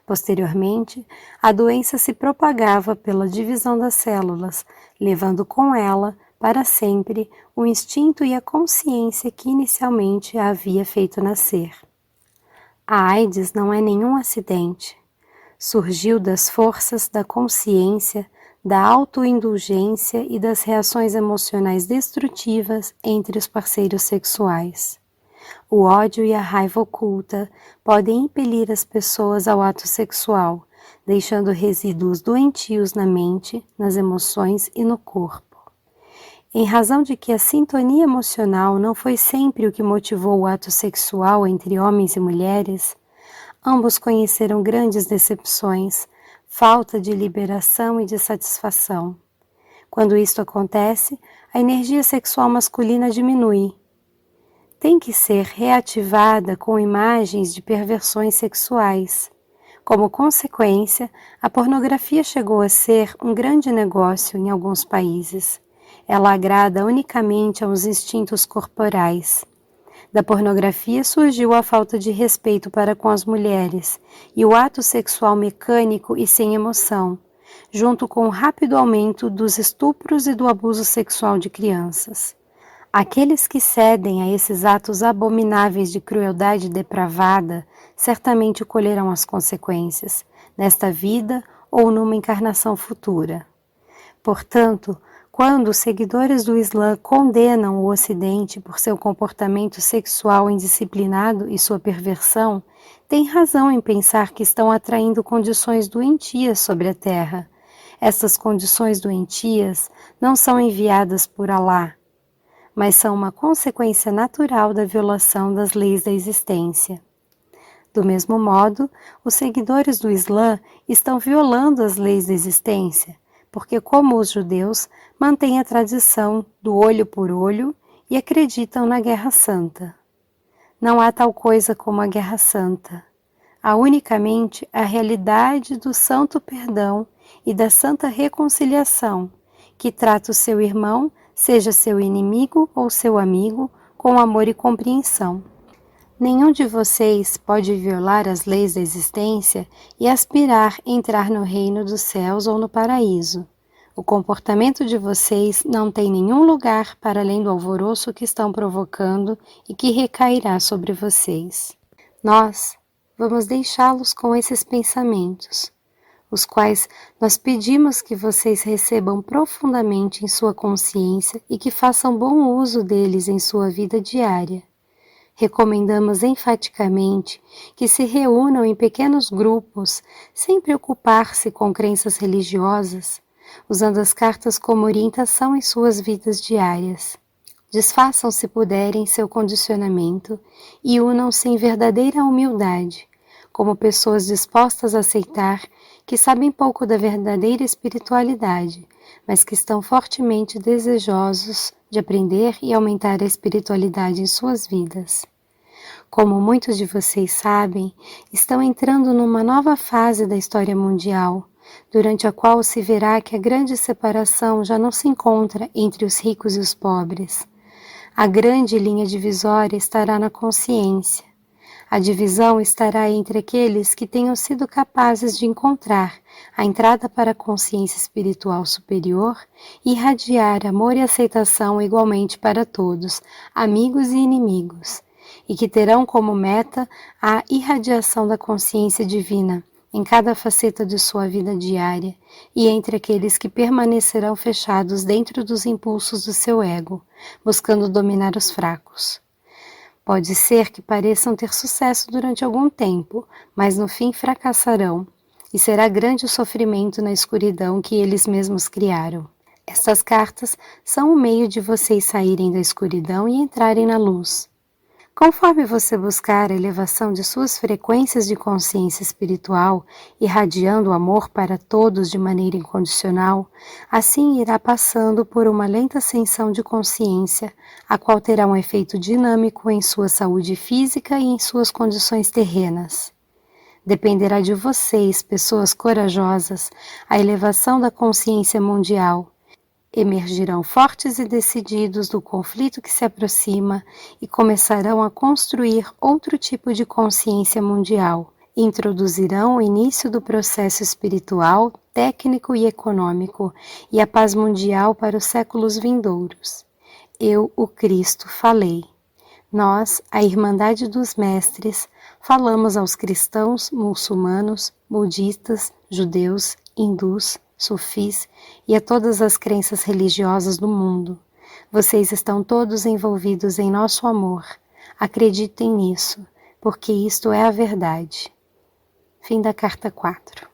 Posteriormente, a doença se propagava pela divisão das células, levando com ela, para sempre, o instinto e a consciência que inicialmente a havia feito nascer. A AIDS não é nenhum acidente. Surgiu das forças da consciência, da autoindulgência e das reações emocionais destrutivas entre os parceiros sexuais. O ódio e a raiva oculta podem impelir as pessoas ao ato sexual, deixando resíduos doentios na mente, nas emoções e no corpo. Em razão de que a sintonia emocional não foi sempre o que motivou o ato sexual entre homens e mulheres, ambos conheceram grandes decepções, falta de liberação e de satisfação. Quando isto acontece, a energia sexual masculina diminui. Tem que ser reativada com imagens de perversões sexuais. Como consequência, a pornografia chegou a ser um grande negócio em alguns países. Ela agrada unicamente aos instintos corporais. Da pornografia surgiu a falta de respeito para com as mulheres e o ato sexual mecânico e sem emoção, junto com o rápido aumento dos estupros e do abuso sexual de crianças. Aqueles que cedem a esses atos abomináveis de crueldade depravada certamente colherão as consequências, nesta vida ou numa encarnação futura. Portanto, quando os seguidores do Islã condenam o Ocidente por seu comportamento sexual indisciplinado e sua perversão, têm razão em pensar que estão atraindo condições doentias sobre a Terra. Essas condições doentias não são enviadas por Alá, mas são uma consequência natural da violação das leis da existência. Do mesmo modo, os seguidores do Islã estão violando as leis da existência, porque, como os judeus, mantêm a tradição do olho por olho e acreditam na Guerra Santa. Não há tal coisa como a Guerra Santa. Há unicamente a realidade do santo perdão e da santa reconciliação, que trata o seu irmão, seja seu inimigo ou seu amigo, com amor e compreensão. Nenhum de vocês pode violar as leis da existência e aspirar a entrar no reino dos céus ou no paraíso. O comportamento de vocês não tem nenhum lugar para além do alvoroço que estão provocando e que recairá sobre vocês. Nós vamos deixá-los com esses pensamentos, os quais nós pedimos que vocês recebam profundamente em sua consciência e que façam bom uso deles em sua vida diária. Recomendamos enfaticamente que se reúnam em pequenos grupos, sem preocupar-se com crenças religiosas, usando as cartas como orientação em suas vidas diárias. Desfaçam, se puderem, seu condicionamento e unam-se em verdadeira humildade, como pessoas dispostas a aceitar que sabem pouco da verdadeira espiritualidade, mas que estão fortemente desejosos de aprender e aumentar a espiritualidade em suas vidas. Como muitos de vocês sabem, estão entrando numa nova fase da história mundial, durante a qual se verá que a grande separação já não se encontra entre os ricos e os pobres. A grande linha divisória estará na consciência. A divisão estará entre aqueles que tenham sido capazes de encontrar a entrada para a consciência espiritual superior e irradiar amor e aceitação igualmente para todos, amigos e inimigos, e que terão como meta a irradiação da consciência divina em cada faceta de sua vida diária, e entre aqueles que permanecerão fechados dentro dos impulsos do seu ego, buscando dominar os fracos. Pode ser que pareçam ter sucesso durante algum tempo, mas no fim fracassarão, e será grande o sofrimento na escuridão que eles mesmos criaram. Estas cartas são o meio de vocês saírem da escuridão e entrarem na luz. Conforme você buscar a elevação de suas frequências de consciência espiritual, irradiando o amor para todos de maneira incondicional, assim irá passando por uma lenta ascensão de consciência, a qual terá um efeito dinâmico em sua saúde física e em suas condições terrenas. Dependerá de vocês, pessoas corajosas, a elevação da consciência mundial. Emergirão fortes e decididos do conflito que se aproxima e começarão a construir outro tipo de consciência mundial. Introduzirão o início do processo espiritual, técnico e econômico e a paz mundial para os séculos vindouros. Eu, o Cristo, falei. Nós, a Irmandade dos Mestres, falamos aos cristãos, muçulmanos, budistas, judeus, hindus, sufis e a todas as crenças religiosas do mundo. Vocês estão todos envolvidos em nosso amor. Acreditem nisso, porque isto é a verdade. Fim da carta 4.